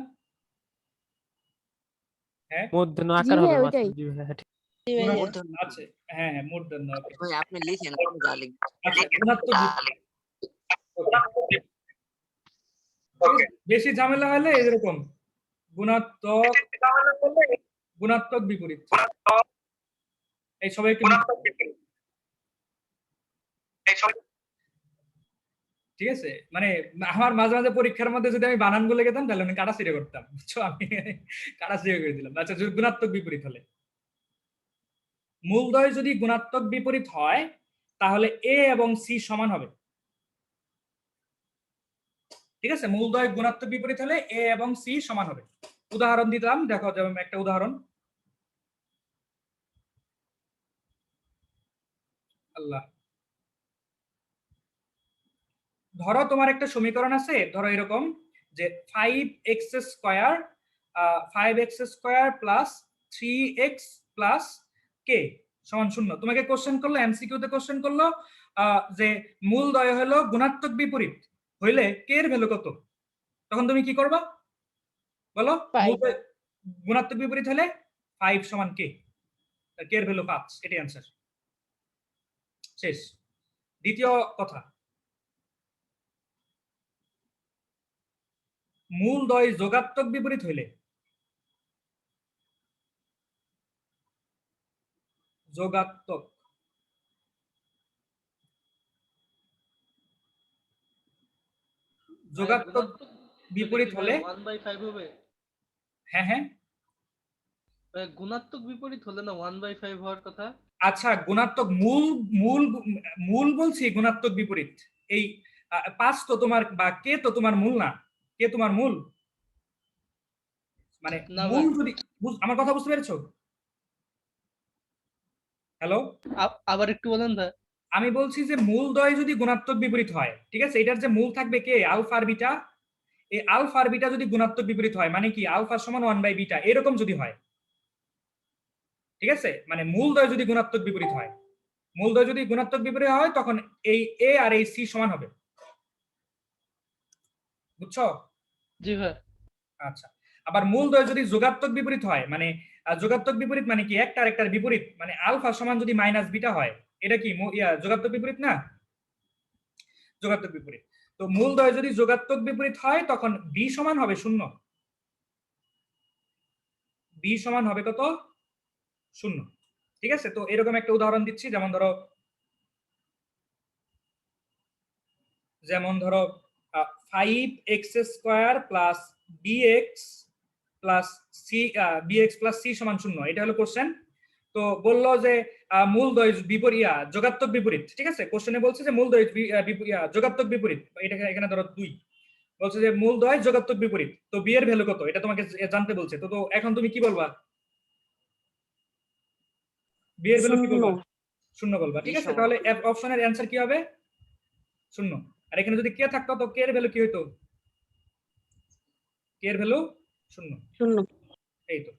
হ্যাঁ, মূর্ধন্য জি আকার হবে ভাইয়া মাত্র। ওইটাই। জি ভাইয়া ঠিক। জি ভাইয়া। মূর্ধন্য। আচ্ছা, হ্যাঁ হ্যাঁ, মূর্ধন্য। ওকে, ভাই আপনি লিখেন, আপনি যা লিখবেন। আচ্ছা, গুণাত্মক বিপরীত। Okay. বেশি ঝামেলা হলে এরকম গুণাত্মক বিপরীত। এই সবাই একটু ঠিক আছে, মানে আমার মাঝে মাঝে পরীক্ষার মধ্যে যদি আমি বানান বলে গেতাম তাহলে আমি কাটা ছিঁড়ে করতাম, বুঝছো? আমি কাটা ছিঁড়ে করে দিলাম। আচ্ছা, যদি গুণাত্মক বিপরীত হলে, মূলদ্বয় যদি গুণাত্মক বিপরীত হয় তাহলে এ এবং সি সমান হবে। ঠিক আছে, মূলদ্বয় গুণাত্মক বিপরীত হলে এ এবং সি সমান হবে। উদাহরণ দিলাম, দেখো, যেমন একটা উদাহরণ। আল্লাহ, ধরো তোমার একটা সমীকরণ আছে, ধরো এরকম যে 5x² plus 3x plus k সমান 0। তোমাকে কোশ্চেন করলো, এমসিকিউ তে কোশ্চেন করলো যে মূলদ্বয় হলো গুণাত্মক বিপরীত হইলে কে এর ভ্যালু কত? তখন তুমি কি করবা বলো? 5 মূলদ্বয় গুণাত্মক বিপরীত হলে 5 সমান কে, কে এর ভ্যালু 5, এটাই অ্যান্সার। শেষ। দ্বিতীয় কথা, মূলদ্বয় যোগাত্মক বিপরীত হইলে, যোগাত্মক বিপরীত হলে 1/5 হবে। হ্যাঁ হ্যাঁ, গুণাত্মক বিপরীত হলে না 1/5 হওয়ার কথা। আচ্ছা, গুণাত্মক মূল মূল মূল বলছি, গুণাত্মক বিপরীত। এই 5 তো তোমার, বা কে তো তোমার মূল না, কে তোমার মূল? মানে না মূল ভাই, যদি আমার কথা বুঝতে পেরেছো? হ্যালো, আবার একটু বলেন ভাই। আমি বলছি যে মূলদ্বয় যদি গুণাত্মক বিপরীত হয়, ঠিক আছে, এটার যে মূল থাকবে কে, আলফা আর বিটা, এই আলফা আর বিটা যদি গুণাত্মক বিপরীত হয়, মানে কি আলফা সমান 1/β, এরকম যদি হয়, ঠিক আছে, মানে মূলদ্বয় যদি গুণাত্মক বিপরীত হয়, মূলদ্বয় যদি গুণাত্মক বিপরীত হয় তখন এই এ আর এই সি সমান হবে। বুঝছো? জি ভাই। আচ্ছা, আবার মূলদ্বয় যদি যোগাত্মক বিপরীত হয়, মানে যোগাত্মক বিপরীত মানে কি একটা আরেকটার বিপরীত, মানে আলফা সমান যদি মাইনাস বিটা হয়, এটা কি যোগাত্মক বিপরীত না? যোগাত্মক বিপরীত। তো মূলদ্বয় যদি যোগাত্মক বিপরীত হয় তখন বি সমান হবে 0। বি সমান হবে কত? 0। ঠিক আছে, তো এরকম একটা উদাহরণ দিচ্ছি, যেমন ধরো 5x² plus bx plus c সমান 0, এটা হলো কোশ্চেন। তো বললো যে মূলদ্বয় যোগাত্মক বিপরীত। ঠিক আছে, কোশ্চেনে বলছে যে মূলদ্বয় যোগাত্মক বিপরীত, এটা এখানে ধরো 2 বলছে যে মূলদ্বয় যোগাত্মক বিপরীত, তো বি এর ভ্যালু কত এটা তোমাকে জানতে বলছে। তো এখন তুমি কি বলবা? বি এর ভ্যালু কি বলবা? 0 বলবা। ঠিক আছে, তাহলে অপশনের অ্যান্সার কি হবে? 0। আর এখানে যদি কে থাকতো তো কে এর ভ্যালু কি হইতো? কে এর ভ্যালু 0। এই তো,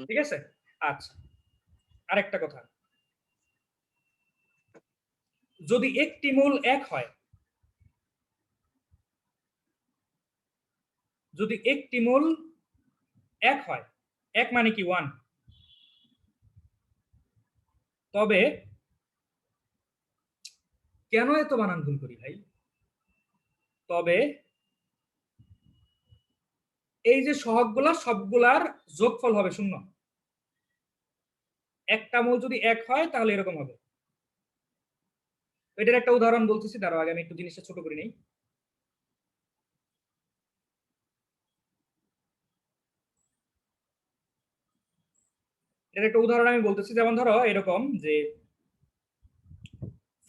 ঠিক আছে। আচ্ছা, আরেকটা কথা, যদি একটি মূল 1 হয়, যদি একটি মূল 1 হয়, 1 মানে কি 1, তবে কেন এত বানান ভুল করি ভাই? তবে এই যে সহগগুলা সবগুলার যোগফল হবে 0। একটা মূল যদি 1 হয় তাহলে এরকম হবে। এটার একটা উদাহরণ বলতেছি, তার আগে আমি একটু জিনিসটা ছোট করে নেই। এটার একটা উদাহরণ আমি বলতেছি, যেমন ধরো এরকম যে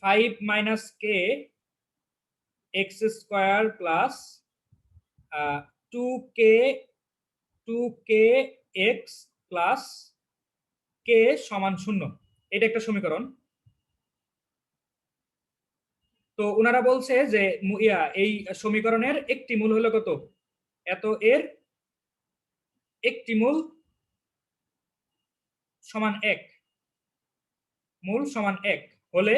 5 - k x square plus 2k 2k x plus k সমান 0, এটা একটা সমীকরণ। তো ওনারা বলছে যে এই সমীকরণের একটি মূল হলো কত, এত এর একটি মূল সমান 1, মূল সমান 1 হলে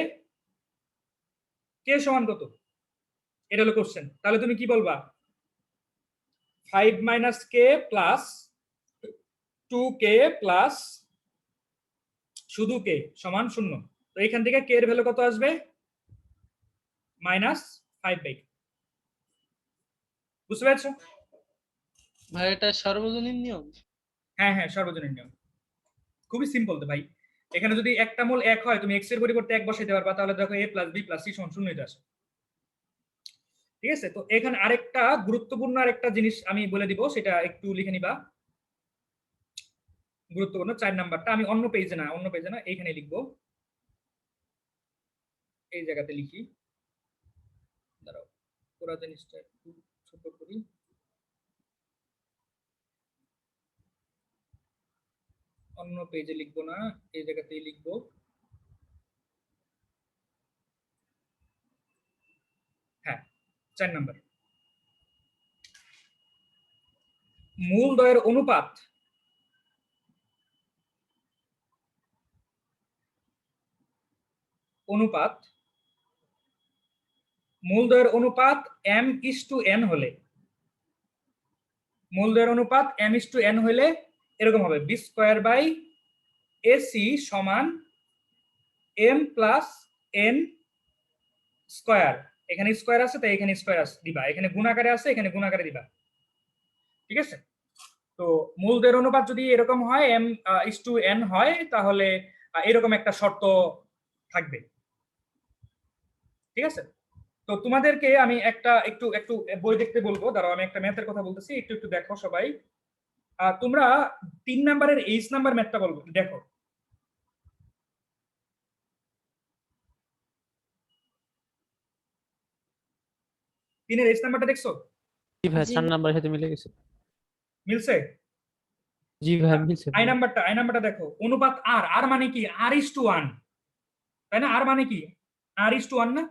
কে সমান কত, এটা হলো কোশ্চেন। তাহলে তুমি কি বলবা? 5 minus k plus 2k plus শুধু কে সমান 0। তো এখান থেকে কে এর ভ্যালু কত আসবে? -5/2। বুঝতে পেরেছো? ভাই এটা সর্বজনীন নিয়ম। হ্যাঁ হ্যাঁ, সর্বজনীন নিয়ম, খুবই সিম্পল তো ভাই। এখানে যদি একটা মূল 1 হয়, তুমি x এর পরিবর্তে 1 বসাইতে পারবা, তাহলে দেখো a + b + c = 0 এটা আসে। ঠিক আছে, তো এখানে আরেকটা গুরুত্বপূর্ণ আরেকটা জিনিস আমি বলে দিব, সেটা একটু লিখে নিবা। গুরুত্বপূর্ণ 4 নাম্বারটা আমি অন্য পেজে না এইখানে লিখবো, এই জায়গাতে লিখি। দাঁড়াও, পুরো জিনিসটা একটু ছোট করি। অন্য পেজে লিখবো না, এই জায়গাতেই লিখবো। হ্যাঁ, 4 নাম্বার, মূল দ্বয়ের অনুপাত মূল দ্বয়ের অনুপাত m:n হলে, মূল দ্বয়ের অনুপাত m:n হলে এরকম হবে b স্কয়ার বাই ac সমান m প্লাস n স্কয়ার। এখানে স্কয়ার আছে তাই এখানে স্কয়ার দিবা, এখানে গুণাকারে আছে এখানে গুণাকারে দিবা। ঠিক আছে, তো মূল দ্বয়ের অনুপাত যদি এরকম হয় m:n হয়, তাহলে এরকম একটা শর্ত থাকবে। ঠিক আছে, তো তোমাদেরকে আমি একটা একটু একটু বই দেখতে বলবো, দাঁড়াও আমি একটা ম্যাথের কথা বলতেছি, একটু একটু দেখো সবাই। তোমরা 3 নাম্বারের এইচ নাম্বার ম্যাথটা বলবো, দেখো। তিনের এইচ নাম্বারটা দেখছো? জি ভাইয়া জি। 4 নাম্বারের সাথে মিলে গেছে। মিলছে? জি ভাইয়া মিলছে আই ভাইয়া। নাম্বারটা দেখো, অনুপাত আর, আর মানে কি r:1, তাই না? আর মানে কি r:1 না?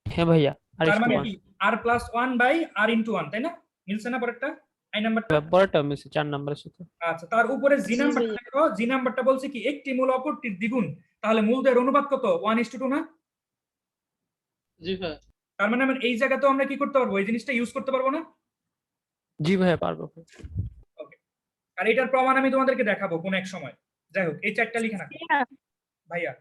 হ্যাঁ ভাইয়া তার মানে r/1 কি r+1/r×1, তাই না? মিলছে না পরেরটা? আই নাম্বারটা। পরেরটা মিলছে 4 নাম্বারের সাথে। আচ্ছা, তার উপরে জি জি নাম্বারটা ভাইয়া। দেখো, জি নাম্বারটা বলছে কি একটি মূল অপরটির দ্বিগুণ, তাহলে মূল দ্বয়ের অনুপাত কত? 1:2 না? জি ভাই। তার মানে এই জায়গাতেও আমরা কি করতে পারবো, এই জিনিসটা ইউজ করতে পারবো না? জি ভাইয়া পারবো। ওকে, আর এটার প্রমাণ আমি তোমাদেরকে দেখাবো কোন এক সময়। যাই হোক, এই 4টা লিখে রাখো ভাইয়া।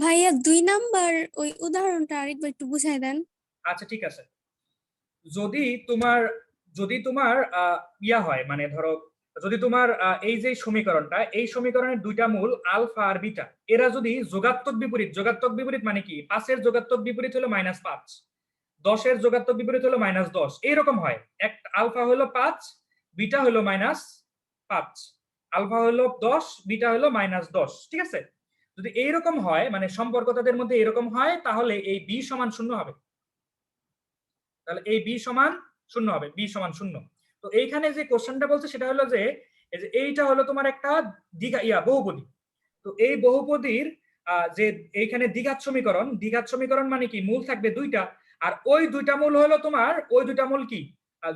ভাইয়া 2 নাম্বার ওই উদাহরণটা আরেকবার একটু বুঝাই দেন। আচ্ছা ঠিক আছে, যদি তোমার ইয়া হয়, মানে ধরো যদি তোমার এই যে সমীকরণটা, এই সমীকরণের দুইটা মূল আলফা আর বিটা, এরা যদি যোগাত্মক বিপরীত মানে কি 5-এর যোগাত্মক বিপরীত হলো -5, 10-এর যোগাত্মক বিপরীত হলো -10, এইরকম হয়। এক আলফা হলো 5, বিটা হলো -5, আলফা হলো 10, বিটা হলো -10। ঠিক আছে, যদি এইরকম হয়, মানে সম্পর্ক তাদের মধ্যে এরকম হয়, তাহলে এই বি সমান 0 হবে। তাহলে এই বি সমান 0 হবে, বি সমান 0। তো এইখানে যে কোশ্চেনটা বলছে সেটা হলো যে এইটা হলো তোমার একটা বহুপদী। তো এই বহুপদীর যে এইখানে দ্বিঘাত সমীকরণ মানে কি মূল থাকবে 2টা, আর ওই 2টা মূল হলো তোমার, ওই 2টা মূল কি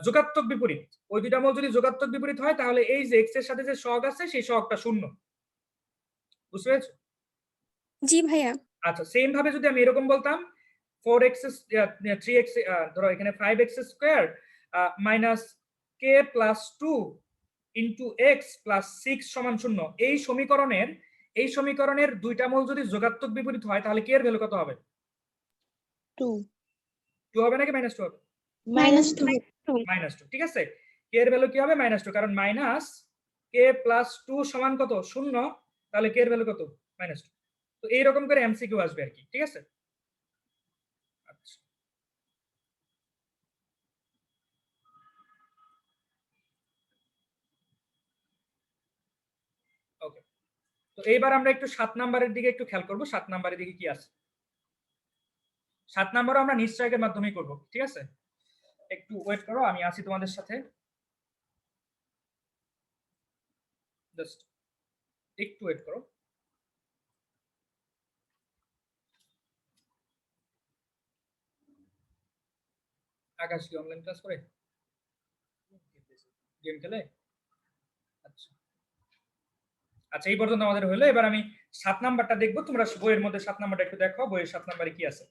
যোগাত্মক বিপরীত। ওই 2টা মূল যদি যোগাত্মক বিপরীত হয়, তাহলে এই যে এক্স এর সাথে যে সহগ আছে সেই সহগটা 0। বুঝতে পেরেছো? জি ভাইয়া। আচ্ছা, সেম ভাবে যদি আমি এরকম বলতাম 4x 3x, ধরো এখানে 5x square minus k plus 2 into x plus 6 সমান 0, এই সমীকরণের দুইটা মূল যদি যোগাত্মক বিপরীত হয়, তাহলে k এর ভ্যালু কত হবে? 2 2 হবে নাকি -2 হবে? -2 -2। ঠিক আছে, k এর ভ্যালু কি হবে? -2, কারণ মাইনাস k প্লাস 2 সমান কত? 0, তাহলে k এর ভ্যালু কত? -2। তো এইরকম করে এমসিকিউ আসবে আর কি। ঠিক আছে, আচ্ছা ওকে, তো এইবার আমরা একটু 7 নাম্বারের দিকে একটু খেয়াল করব, 7 নাম্বারের দিকে কি আছে। 7 নম্বরও আমরা নিশ্চয়কের মাধ্যমেই করব, ঠিক আছে? একটু ওয়েট করো, আমি আসি তোমাদের সাথে, জাস্ট একটু ওয়েট করো। আকাশ কি অনলাইন ক্লাস করে? গেম খেলে? আচ্ছা আচ্ছা, এই পর্যন্ত আমাদের হলো। এবার আমি 7 নাম্বারটা দেখবো। তোমরা বইয়ের মধ্যে 7 নাম্বারটা একটু দেখো, বইয়ের 7 নাম্বারে কি আছে।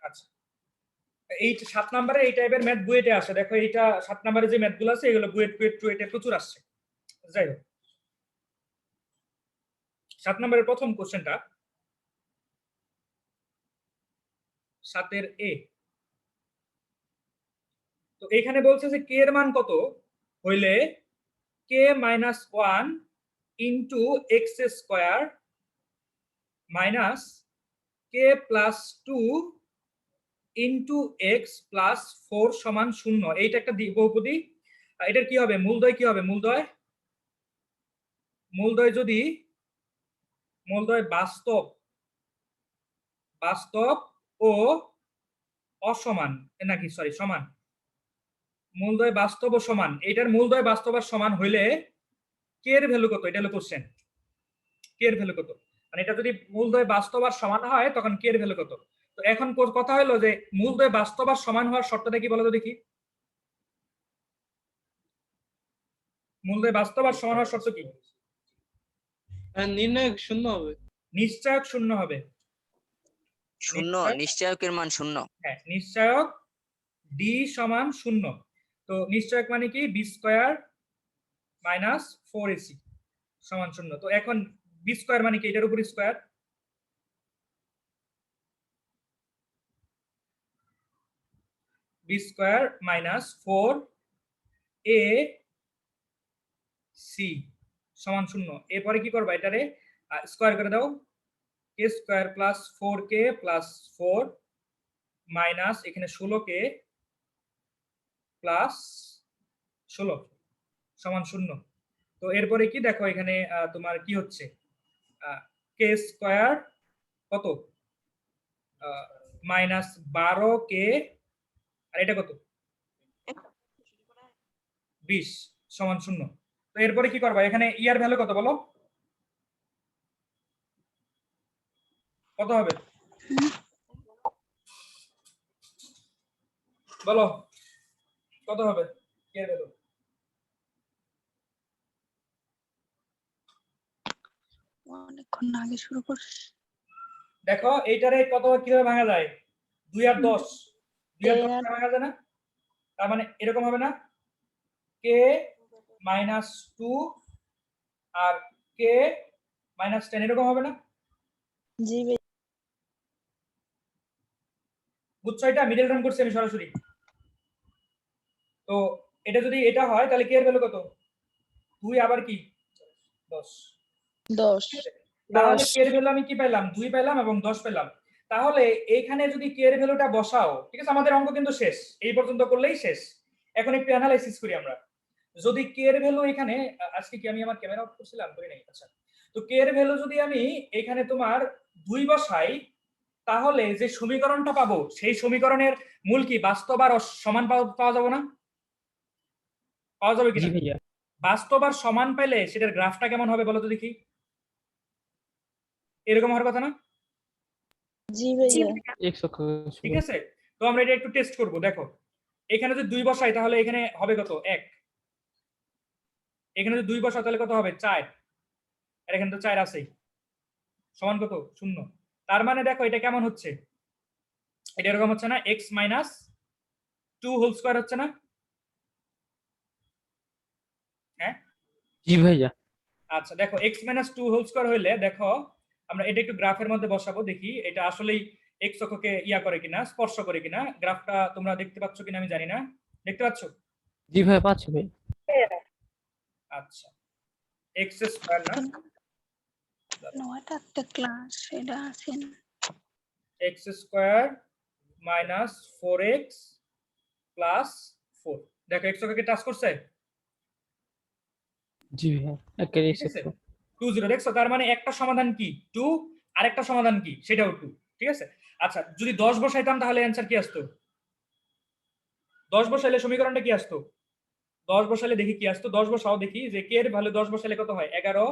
আচ্ছা, এই 7 নাম্বারে এই টাইপের ম্যাথ বুয়েটে আসে। দেখো এইটা 7 নাম্বারে যে ম্যাথগুলো আছে এগুলো বুয়েট টুয়েটে প্রচুর আসছে। যাই হোক, 7 নাম্বারের প্রথম কোশ্চেনটা 7 এ। তো এখানে বলছে যে কে এর মান কত হইলে k minus 1 into x square minus k plus 2 into x plus 4 সমান 0। এইটা একটা বহুপদী। এটার কি হবে? মূলদ্বয় কি হবে? মূলদ্বয় যদি বাস্তব ও অসমান, নাকি সরি সমান, মূলদ্বয় বাস্তব ও সমান, এটার মূলদ্বয় বাস্তব আর সমান হইলে কে এর ভ্যালু কত? এটা হলো কোশ্চেন, কে এর ভ্যালু কত? মানে এটা যদি মূলদ্বয় বাস্তব আর সমান হয় তখন কে এর ভ্যালু কত? তো এখন কথা হলো যে মূলদ্বয় বাস্তব আর সমান হওয়ার শর্তটা কি বলো তো দেখি। মূলদ্বয় বাস্তব আর সমান হওয়ার শর্ত কি? নির্ণায়ক শূন্য হবে। নিশ্চয়ক শূন্য হবে। শূন্য, নিশ্চয়কের মান 0। হ্যাঁ, নিশ্চয়ক ডি সমান 0। তো নিশ্চয়ক মানে কি? বি স্কয়ার মাইনাস 4ac সমান 0। তো এখন বি স্কয়ার মানে কি? এটার উপর square, B square minus 4ac সমান 0। এরপরে কি করবা? এটারে স্কয়ার করে দাও, k square plus 4k plus 4 minus এখানে 16k প্লাস 16 সমান 0। তো এরপরে কি দেখো এখানে তোমার কি হচ্ছে? কে স্কয়ার কত? মাইনাস 12k, আর এটা কত? 20 সমান 0। তো এরপরে কি করবা? এখানে ইয়ার ভ্যালু কত বলো? কত হবে বলো, কত হবে ইয়ার ভ্যালু? অনেকক্ষণ আগে শুরু করছি। দেখো এইটারে কত কিভাবে ভাঙা যায়? 2 আর 10, 2 আর 10 ভাঙা যায় না? তার মানে এরকম হবে না? কে মাইনাস 2 আর কে মাইনাস 10 এরকম হবে না? জি ভাই। বুঝছো? এটা মিডল টার্ম করছি আমি সরাসরি। তো এটা যদি এটা হয় তাহলে কে এর ভ্যালু কত? 2 আবার কি 10। 10 তাহলে কে এর ভ্যালু আমি কি পেলাম? 2 পেলাম এবং 10 পেলাম। তাহলে এইখানে যদি কে এর ভ্যালুটা বসাও, ঠিক আছে, আমাদের অঙ্ক কিন্তু শেষ, এই পর্যন্ত করলেই শেষ। এখন একটু অ্যানালাইসিস করি আমরা। যদি কে এর ভ্যালু এখানে, আজকে কি আমি আমার ক্যামেরা অফ করছিলাম? করি নাই। আচ্ছা, তো কে এর ভ্যালু যদি আমি এখানে তোমার 2 বসাই, তাহলে যে সমীকরণটা পাবো সেই সমীকরণের মূল কি বাস্তব আর সমান পাওয়া যাবে না? পাওয়া যাবে জি কিনা? ভাইয়া। বাস্তব আর সমান পেলে সেটার গ্রাফটা কেমন হবে বলো তো দেখি? এরকম হওয়ার কথা না? জি ভাইয়া। এক অক্ষ ঠিক আছে, তো আমরা এটা একটু টেস্ট করব। দেখো এখানে যদি 2 বসাই তাহলে এখানে হবে কত? 1। এখানে যদি 2 বসাই তাহলে কত হবে? 4। আর এখানে তো 4 আছেই, সমান কত? 0। তার মানে দেখো এটা কেমন হচ্ছে? এটা এরকম হচ্ছে না? x মাইনাস 2 হোল স্কয়ার হচ্ছে না? হ্যাঁ, জি ভাইয়া। আচ্ছা দেখো x মাইনাস 2 হোল স্কয়ার হইলে দেখো আমরা এটা একটু গ্রাফের মধ্যে বসাবো, দেখি এটা আসলেই x অক্ষকে ইয়া করে কিনা, স্পর্শ করে কিনা। গ্রাফটা তোমরা দেখতে পাচ্ছ কিনা আমি জানি না। দেখতে পাচ্ছ? জি ভাইয়া পাচ্ছি ভাই। আচ্ছা, x স্কয়ার না, নয়টা একটা ক্লাস এটা আছে না। x square minus 4x plus 4। দেখো x অক্ষকে টাচ করছে? জি ভাইয়া একের ঠিক আছে, 2 0 দেখছো, তার মানে একটা সমাধান কি 2, আরেকটা সমাধান কি সেটাও 2। ঠিক আছে, আচ্ছা যদি 10 বসাইতাম তাহলে অ্যান্সার কি আসতো? 10 বসাইলে সমীকরণটা কি আসতো? 10 বসালে দেখি কি আসতো, 10 বসাও দেখি যে কে এর ভ্যালু 10 বসালে কত হয়? 11,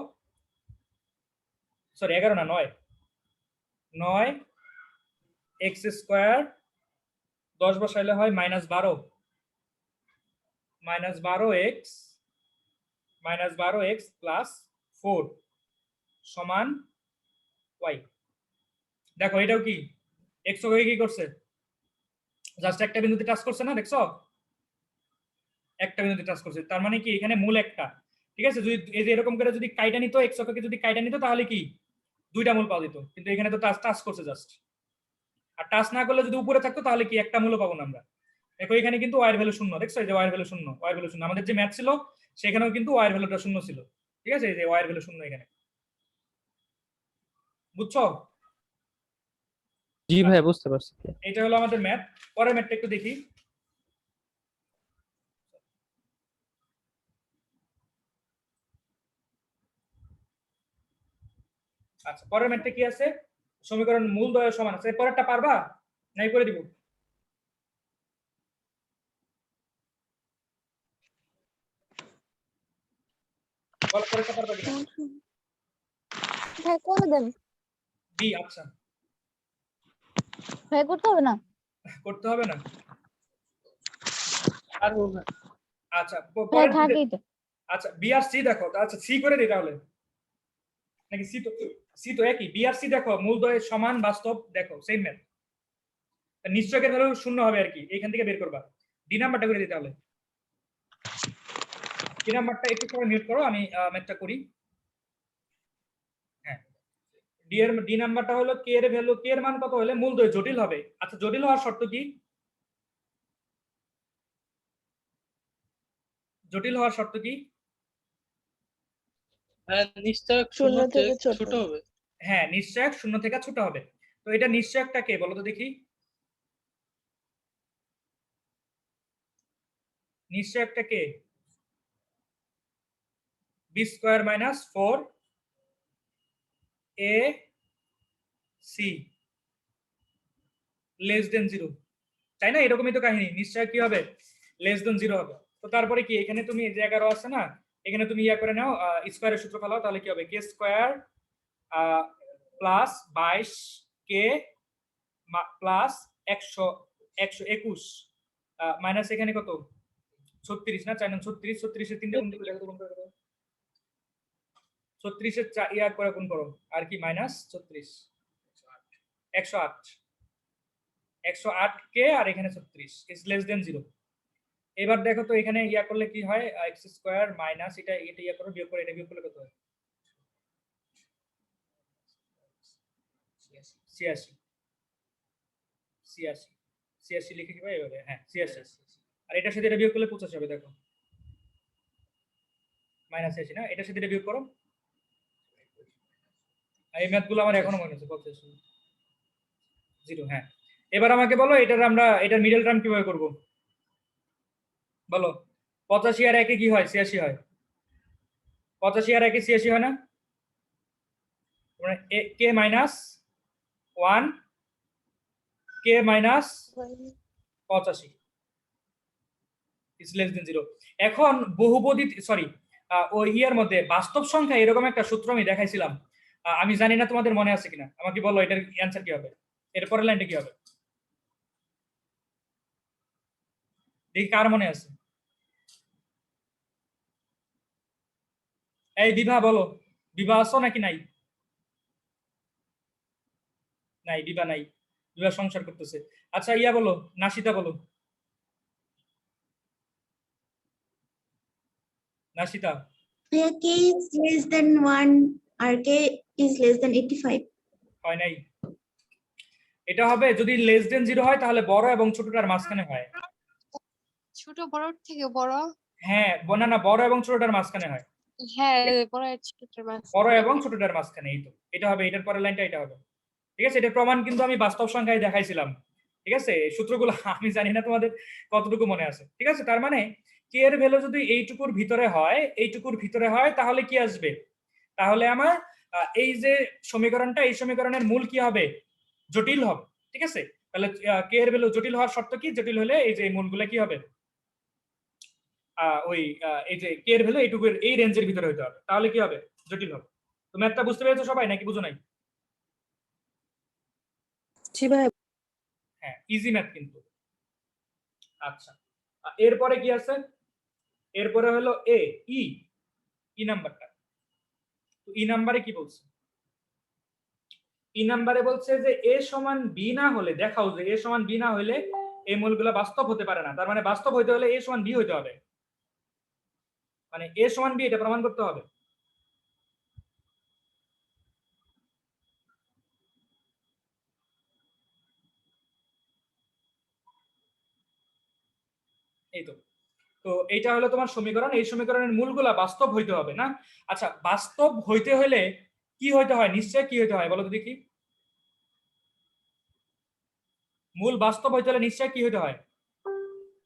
সরি 11 না 9, 9 এক্স স্কোয়ার, 10 বসাইলে হয় -12, -12x প্লাস 4 সমান y। দেখো এটাও কি x হয়ে কি করছে, জাস্ট একটা বিন্দুতে টাচ করছে না, দেখছো একটা বিন্দুতে টাচ করছে, তার মানে কি এখানে মূল একটা। ঠিক আছে, যদি এই যে এরকম করে যদি কাইটা নিত, x অক্ষকে যদি কাইটা নিত তাহলে কি দুইটা মূল পাওয়া যেত, কিন্তু এখানে তো টাচ করছে জাস্ট। আর টাচ না করলে যদি উপরে থাকতো তাহলে কি একটা মূলও পাবো না আমরা। দেখো এখানে কিন্তু ওয়াই এর ভ্যালু 0, দেখছো এই যে ওয়াই এর ভ্যালু 0, ওয়াই এর ভ্যালু 0, আমাদের যে ম্যাথ ছিল সেখানেও কিন্তু ওয়াই এর ভ্যালুটা 0 ছিল। ঠিক আছে, এই যে ওয়াই এর ভ্যালু 0 এখানে, বুঝছো? জি ভাইয়া বুঝতে পারছি। এটা হলো আমাদের ম্যাথ। পরের ম্যাথটা একটু দেখি। আচ্ছা পরের ম্যাথটা কি আছে, সমীকরণ মূল দ্বয় সমান আছে, পরেরটা পারবা নাই করে দিব? বল পরেরটা পারবা কিনা? ভাই করে দেন, বি, আচ্ছা ভাই করতে হবে না। করতে হবে না। পারবো না। আচ্ছা ভাই পরের থাকেই তো। আচ্ছা বি আর সি দেখো, আচ্ছা সি করে দিই তাহলে, নাকি সি তো একই, বি আর সি দেখো মূল দ্বয় সমান বাস্তব, দেখো সেম ম্যাথ, নিশ্চয়কের ভ্যালু 0 হবে আর কি, এখান থেকে বের করবা। ডি নাম্বারটা করে দিই তাহলে, ডি নাম্বারটা একটু সময় মিউট করো, আমি ম্যাথটা করি। হ্যাঁ, ডি নাম্বারটা হলো কে এর ভ্যালু, কে এর মান কত হলে মূল দ্বয় জটিল হবে। আচ্ছা জটিল হওয়ার শর্ত কি? জটিল হওয়ার শর্ত কি? ভাইয়া নিশ্চয়ক শূন্য থেকে ছোট হবে। হ্যাঁ, নিশ্চয়ক 0 থেকে ছোট হবে। তো এটা নিশ্চয়কটা কে বলো তো দেখি? নিশ্চয়কটা কে? B square minus 4 a c less than 0, তাই না? এরকমই তো কাহিনী, নিশ্চয় কি হবে? লেস দেন 0 হবে। তো তারপরে কি এখানে তুমি যে 11 আছে না, এখানে তুমি ইয়া করে নাও, স্কোয়ারের সূত্র ফেলাও, তাহলে কি হবে? কে square plus 22 k plus 121 minus এখানে কত 36 না, 4 36, 36 এর 3টে গুণ করে দেখো, গুণ করে দেখো 36 এর ইয়া করে গুণ করো, আর কি মাইনাস 36, 108 কে আর এখানে 36 ইজ লেস দেন 0। এবার দেখো তো এখানে ইয়া করলে কি হয়, এক্স স্কোয়ার মাইনাস এটা ইয়া করো, বিয়োগ করে এটা বিয়োগ করলে কত হয়? 86, 86 লিখে কি ভাই এভাবে? হ্যাঁ 86, আর এটার সাথে এটা বিয়োগ করলে 85 হবে। দেখো -80 না, এটার সাথে এটা বিয়োগ করো, এই ম্যাথগুলো আমার এখনো মনে আছে, 0। হ্যাঁ, এবার আমাকে বলো এটার মিডল টার্ম কিভাবে করব বলো? 85 আর 1 কি হয়? 86 হয়। 85 আর 1 86 হয় না, মানে k minus 1 k minus 85 is less than 0। এখন বহুপদী, সরি ওই ইয়ার মধ্যে বাস্তব সংখ্যা এরকম একটা সূত্র আমি দেখাইছিলাম, আমি জানি না তোমাদের মনে আছে কিনা, আমাকে বলো এটার অ্যান্সার কি হবে, এর পরের লাইনটা কি হবে, দেখি কার মনে আছে। এই বিভা বলো, বিভা আছো নাকি নাই? নাই, বিভা নাই, বিভা সংসার করতেছে। আচ্ছা ইয়া বলো, নাসিতা বলো, নাসিতা। K is less than 1 or K is less than 85. হয় নাই, এটা হবে যদি লেস দেন 0 হয় তাহলে বড় এবং ছোটটার মাঝখানে হয়। ছোট বড় থেকে বড়। হ্যাঁ না বড় এবং ছোটটার মাঝখানে হয়। হ্যাঁ বড় আর ছোটটার মাঝখানে। বড় এবং ছোটটার মাঝখানে, এই তো এটা হবে, এটার পরের লাইনটা এটা হবে। ঠিক আছে, এটার প্রমাণ কিন্তু আমি বাস্তব সংখ্যায় দেখাইছিলাম। ঠিক আছে, এই সূত্রগুলো আমি জানি না তোমাদের কতটুকু মনে আছে। ঠিক আছে, তার মানে কে এর ভ্যালু যদি এইটুকুর ভিতরে হয়, তাহলে কি আসবে? তাহলে আমার এই যে সমীকরণটা, এই সমীকরণের মূল কি হবে? জটিল হবে। ঠিক আছে, তাহলে কে এর ভ্যালু জটিল হওয়ার শর্ত কি? জটিল হলে এই যে মূলগুলো কি হবে? ওই এই যে কে এর ভ্যালু এইটুকুর এই রেঞ্জের ভিতরে হতে হবে, তাহলে কি হবে? জটিল হবে। তো ম্যাথটা বুঝতে পেরেছো সবাই নাকি বুঝো নাই? জি ভাই। হ্যাঁ, ইজি ম্যাথ কিন্তু। আচ্ছা, এরপরে কি আছে? এরপরে হলো ই নাম্বারটা। তো ই নাম্বারে কি বলছে? ই নাম্বারে বলছে যে এ সমান বি না হলে, দেখাও যে এ সমান বি না হলে এই মূলগুলো বাস্তব হতে পারে না। তার মানে বাস্তব হইতে হলে এ সমান বি হইতে হবে, মানে এ সমান বি, এটা প্রমাণ করতে হবে। এই তো, তো এইটা হলো তোমার সমীকরণ। এই সমীকরণের মূলগুলা বাস্তব হইতে হবে না? আচ্ছা, বাস্তব হইতে হলে কি হইতে হয়? নিশ্চয় কি হইতে হয় বলো তো দেখি? মূল বাস্তব হইতে হলে নিশ্চয় কি হইতে হয়?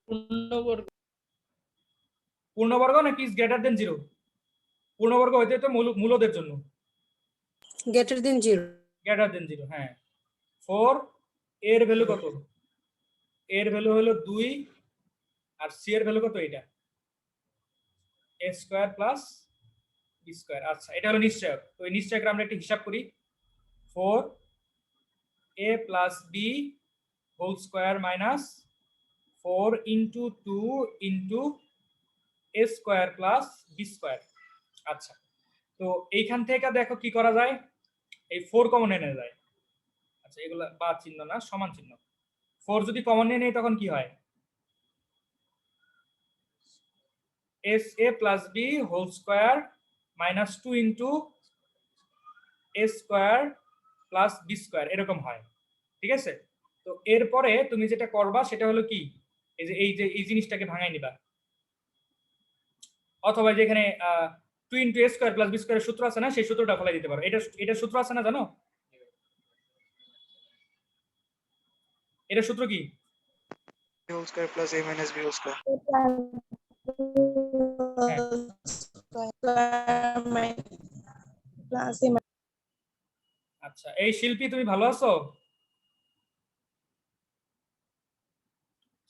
পূর্ণবর্গ। পূর্ণবর্গ নাকি ইজ গ্রেটার দেন জিরো? পূর্ণবর্গ হইতে তো মূলদের জন্য greater than 0। Greater than zero. হ্যাঁ, 4 এর ভ্যালু কত? এর ভ্যালু হলো 2, আর সি এর ভ্যালু কত? এটা a square plus B square. আচ্ছা, এটা হলো নিশ্চয়ক। তো এই নিশ্চয়ক আমরা একটা হিসাব করি। 4a plus B whole square minus 4 into 2 into a square plus B square. আচ্ছা, তো এইখান থেকে দেখো কি করা যায়? এই 4 কমন এনে যায়। আচ্ছা, এগুলা বা চিহ্ন না, সমান চিহ্ন। 4 যদি কমন নিয়ে নেই তখন কি হয়? এস A plus B whole square minus 2 into A square plus B square, এরকম হয়। ঠিক আছে, তো এরপরে তুমি যেটা করবা সেটা হলো কি, এই জিনিসটাকে ভাঙাই নিবা, অথবা যেখানে 2 into A square plus B স্কয়ারের সূত্র আছে না, সেই সূত্রটা ফেলাই দিতে পারো। এটা সূত্র আছে না জানো? এটা সূত্র কি? whole square plus a minus b whole square. আচ্ছা, এই শিল্পী তুমি ভালো আছো?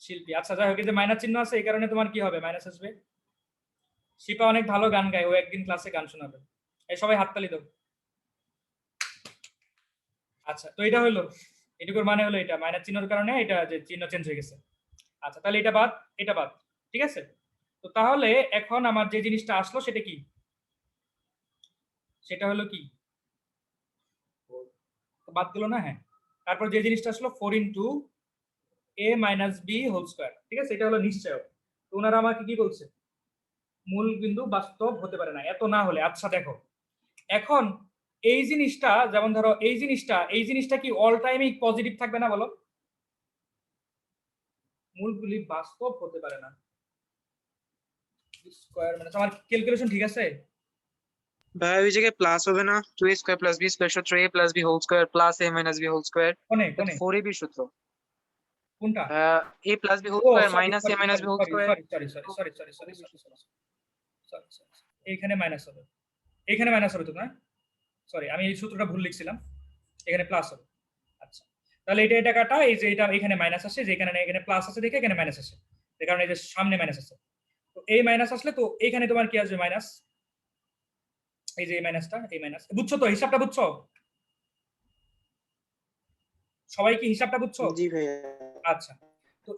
শিল্পী, আচ্ছা যাই হোক, এই যে মাইনাস চিহ্ন আছে এই কারণে তোমার কি হবে? মাইনাস আসবে। শিপা অনেক ভালো গান গায়, ও একদিন ক্লাসে গান শোনাবে। এই সবাই হাততালি দাও। আচ্ছা, তো এটা হলো, এটুকুর মানে হলো এটা মাইনাস চিহ্নের কারণে এটা যে চিহ্ন চেঞ্জ হয়ে গেছে। আচ্ছা, তাহলে এটা বাদ, এটা বাদ। ঠিক আছে, তো তাহলে এখন আমার যে জিনিসটা আসলো সেটা কি? সেটা হলো কি? বাদ দিল না? হ্যাঁ, তারপর যে জিনিসটা আসলো 4 ইন্টু এ মাইনাস বি হোল স্কয়ার। ঠিক আছে, এটা হলো নিশ্চয়ক। তো ওনারা আমাকে কি বলছে? মূল বিন্দু বাস্তব হতে পারে না এত না হলে। আচ্ছা দেখো, এখন এই জিনিসটা, যেমন ধরো এই জিনিসটা কি অল টাইমই পজিটিভ থাকবে না বলো? মূলগুলি বাস্তব হতে পারে না। স্কয়ার মানে আমার ক্যালকুলেশন ঠিক আছে? ভাই ওই জায়গায় প্লাস হবে না? 2a square plus b square সূত্র a plus b whole square plus a minus b whole square। কোনে 4ab সূত্র কোনটা? a plus b whole square minus a minus b whole square। Sorry, এইখানে মাইনাস হবে, এখানে minus হবে তো না? সরি, আমি এই সূত্রটা ভুল লিখছিলাম, এখানে প্লাস হবে। আচ্ছা, তাহলে এটা কাটা, এই যে এটা এখানে মাইনাস আসে, যেখানে এখানে প্লাস আছে দেখে এখানে মাইনাস আসে, যে কারণে এই যে সামনে মাইনাস আছে। তো এই মাইনাস আসলে তো এইখানে তোমার কি আসবে? মাইনাস। এই যে এই মাইনাসটা, এই মাইনাস, বুঝছো তো? হিসাবটা বুঝছো? সবাই কি হিসাবটা বুঝছো? জি ভাইয়া। আচ্ছা, তো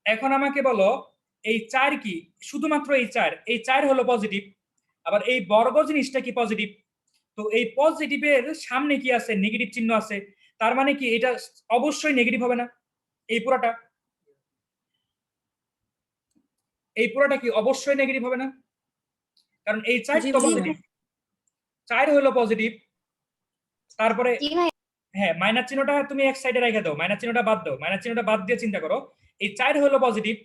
এখন আমাকে বলো এই 4 কি? শুধুমাত্র এই 4 হলো পজিটিভ, আবার এই বর্গ জিনিসটা কি পজিটিভ? তো এই পজিটিভের সামনে কি আছে? নেগেটিভ চিহ্ন আছে। তার মানে কি এটা অবশ্যই নেগেটিভ হবে না? এই পুরাটা কি অবশ্যই নেগেটিভ হবে না? কারণ এই 4 তো পজিটিভ, 4 হলো পজিটিভ। তারপরে হ্যাঁ, মাইনাস চিহ্নটা তুমি এক সাইডে রেখে দাও, মাইনাস চিহ্নটা বাদ দাও, মাইনাস চিহ্নটা বাদ দিয়ে চিন্তা করো। এই 4 হলো পজিটিভ,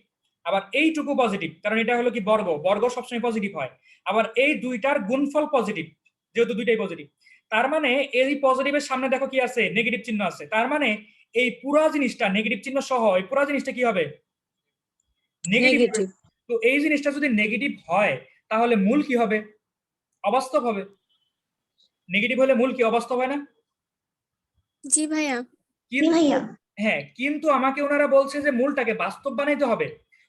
আবার এইটুকু পজিটিভ, কারণ এটা হলো কি বর্গ সবসময় পজিটিভ হয়। আবার এই দুইটার গুণফল পজিটিভ, যেহেতু দুইটাই পজিটিভ, তার মানে এই পজিটিভের সামনে দেখো কি আছে? নেগেটিভ চিহ্ন আছে। তার মানে এই পুরা জিনিসটা নেগেটিভ চিহ্ন সহ, এই পুরা জিনিসটা কি হবে? নেগেটিভ। তো এই জিনিসটা যদি নেগেটিভ হয় তাহলে মূল কি হবে? অবাস্তব হবে। নেগেটিভ হলে মূল কি অবাস্তব হয় না? জি ভাইয়া। কিন্তু ভাইয়া। হ্যাঁ, কিন্তু আমাকে ওনারা বলছে যে মূলটাকে বাস্তব বানাইতে হবে।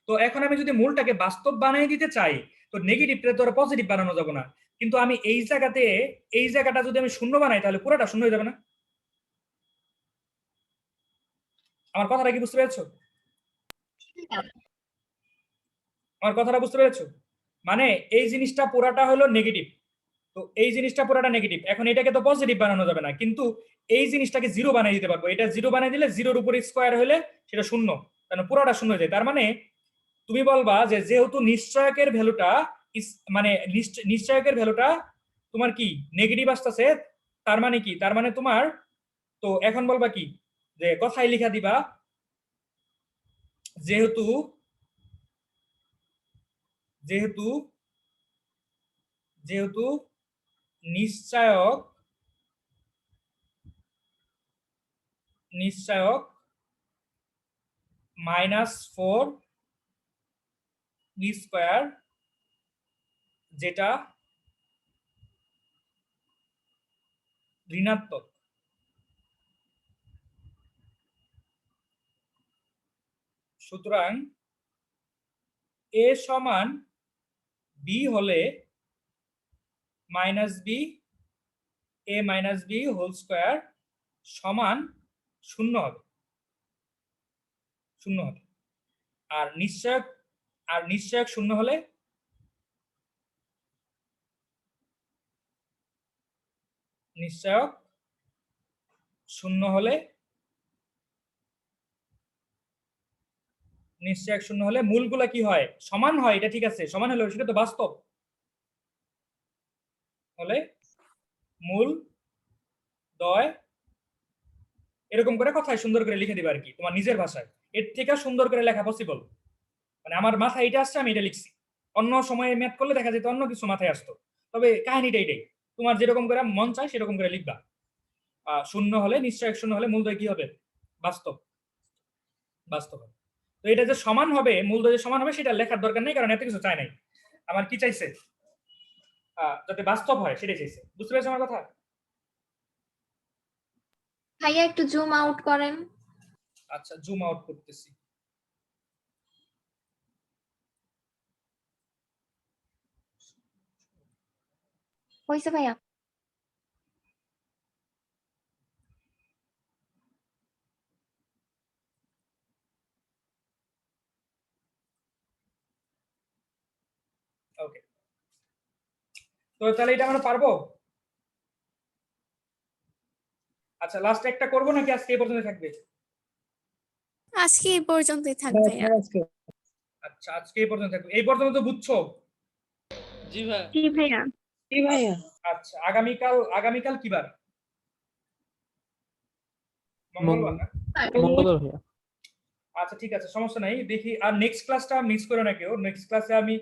তো এখন আমি যদি মূলটাকে বাস্তব বানাই দিতে চাই, তো নেগেটিভটা তো আর পজিটিভ বানানো যাবে না। কিন্তু আমি এই জায়গাটা যদি আমি শূন্য বানাই, তাহলে পুরোটা শূন্য হয়ে যাবে না? আমার কথাটা কি বুঝতে পেরেছো? আমার কথাটা বুঝতে পেরেছো? মানে এই জিনিসটা পুরাটা হলো নেগেটিভ, তো এই জিনিসটা পুরাটা নেগেটিভ। এখন এটাকে তো পজিটিভ বানানো যাবে না, কিন্তু এই জিনিসটাকে জিরো বানিয়ে দিতে পারবো। এটা জিরো বানিয়ে দিলে জিরোর উপর স্কোয়ার হলে সেটা শূন্য, কারণ পুরোটা শূন্য হয়ে যায়। তার মানে তুমি বলবা যে যেহেতু নিশ্চয়কের ভ্যালুটা মানে নিশ্চয়কের ভ্যালুটা তোমার কি নেগেটিভ আসতেছে, তার মানে কি, তার মানে তোমার, তো এখন বলবা কি যে কথায় লিখা দিবা যেহেতু যেহেতু যেহেতু নিশ্চয়ক -4 বি স্কয়ার, যেটা ঋণাত্মক, সুতরাং এ সমান বি হলে এ মাইনাস বি হোল স্কয়ার সমান শূন্য হবে। আর নিশ্চয়ক শূন্য হলে মূলগুলা কি হয়, সমান হয়। এটা ঠিক আছে, সমান হলে সেটা তো বাস্তব হলে মূল দয়, এরকম করে কথায় সুন্দর করে লিখে দিবা আর কি, তোমার নিজের ভাষায়। এর থেকে সুন্দর করে লেখা পসিবল। মানে আমার মাথায় এটা আসছে, আমি এটা লিখছি। অন্য সময়ে ম্যাথ করলে দেখা যেত অন্য কিছু মাথায় আসতো, তবে কাহিনীটা এটাই। তোমার যেরকম করে মন চায় সেরকম করে লিখবা। শূন্য হলে শূন্য হলে মূলদয় কি হবে, বাস্তব হবে। তো এটা যে সমান হবে, মূলদয় যে সমান হবে সেটা লেখার দরকার নেই, কারণ এত কিছু চাই নাই। আমার কি চাইছে, যাতে বাস্তব হয় সেটাই চাইছে। বুঝতে পেরেছো আমার কথা? ভাইয়া একটু জুম আউট করেন। আচ্ছা, জুম আউট করতেছি। হয়েছে ভাইয়া? ওকে, তো তাহলে এটা আমরা পারবো। আচ্ছা, লাস্ট একটা করবো নাকি আজকে এই পর্যন্ত থাকবে? আজকে এই পর্যন্তই থাক ভাইয়া। আচ্ছা, আজকে এই পর্যন্ত থাকবে। এই পর্যন্ত তো বুঝছো? জি ভাই। জি ভাইয়া। আচ্ছা, আগামীকাল কি বার? মঙ্গলবার না? মঙ্গলবার ভাইয়া। আচ্ছা ঠিক আছে, সমস্যা নাই। দেখি, আর নেক্সট ক্লাসটা মিস করো না কেউ। নেক্সট ক্লাসে আমি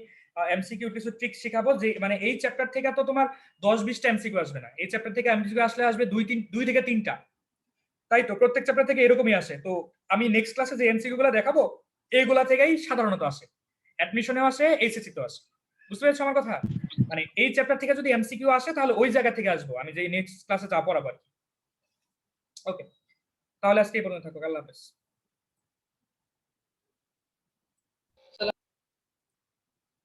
এমসিকিউ কিছু ট্রিক শেখাবো, যে মানে এই চ্যাপ্টার থেকে তো তোমার 10-20টা এমসিকিউ আসবে না। এই চ্যাপ্টার থেকে এমসিকিউ আসবে 2 থেকে 3টা, তাই তো প্রত্যেক চ্যাপ্টার থেকে এরকমই আসে। তো আমি নেক্সট ক্লাসে যে এমসিকিউ গুলো দেখাবো এইগুলা থেকেই সাধারণত আসে, অ্যাডমিশনেও আসে, এইচএসসি তেও আসে। বুঝতে পেরেছো আমার কথা? মানে এই চ্যাপ্টার থেকে যদি এমসিকিউ আসে তাহলে ওই জায়গা থেকে আসবো আমি, যে নেক্সট ক্লাসে যা পড়াবো। ওকে, তাহলে আজকে এই পর্যন্ত থাকো। আল্লাহ হাফেজ।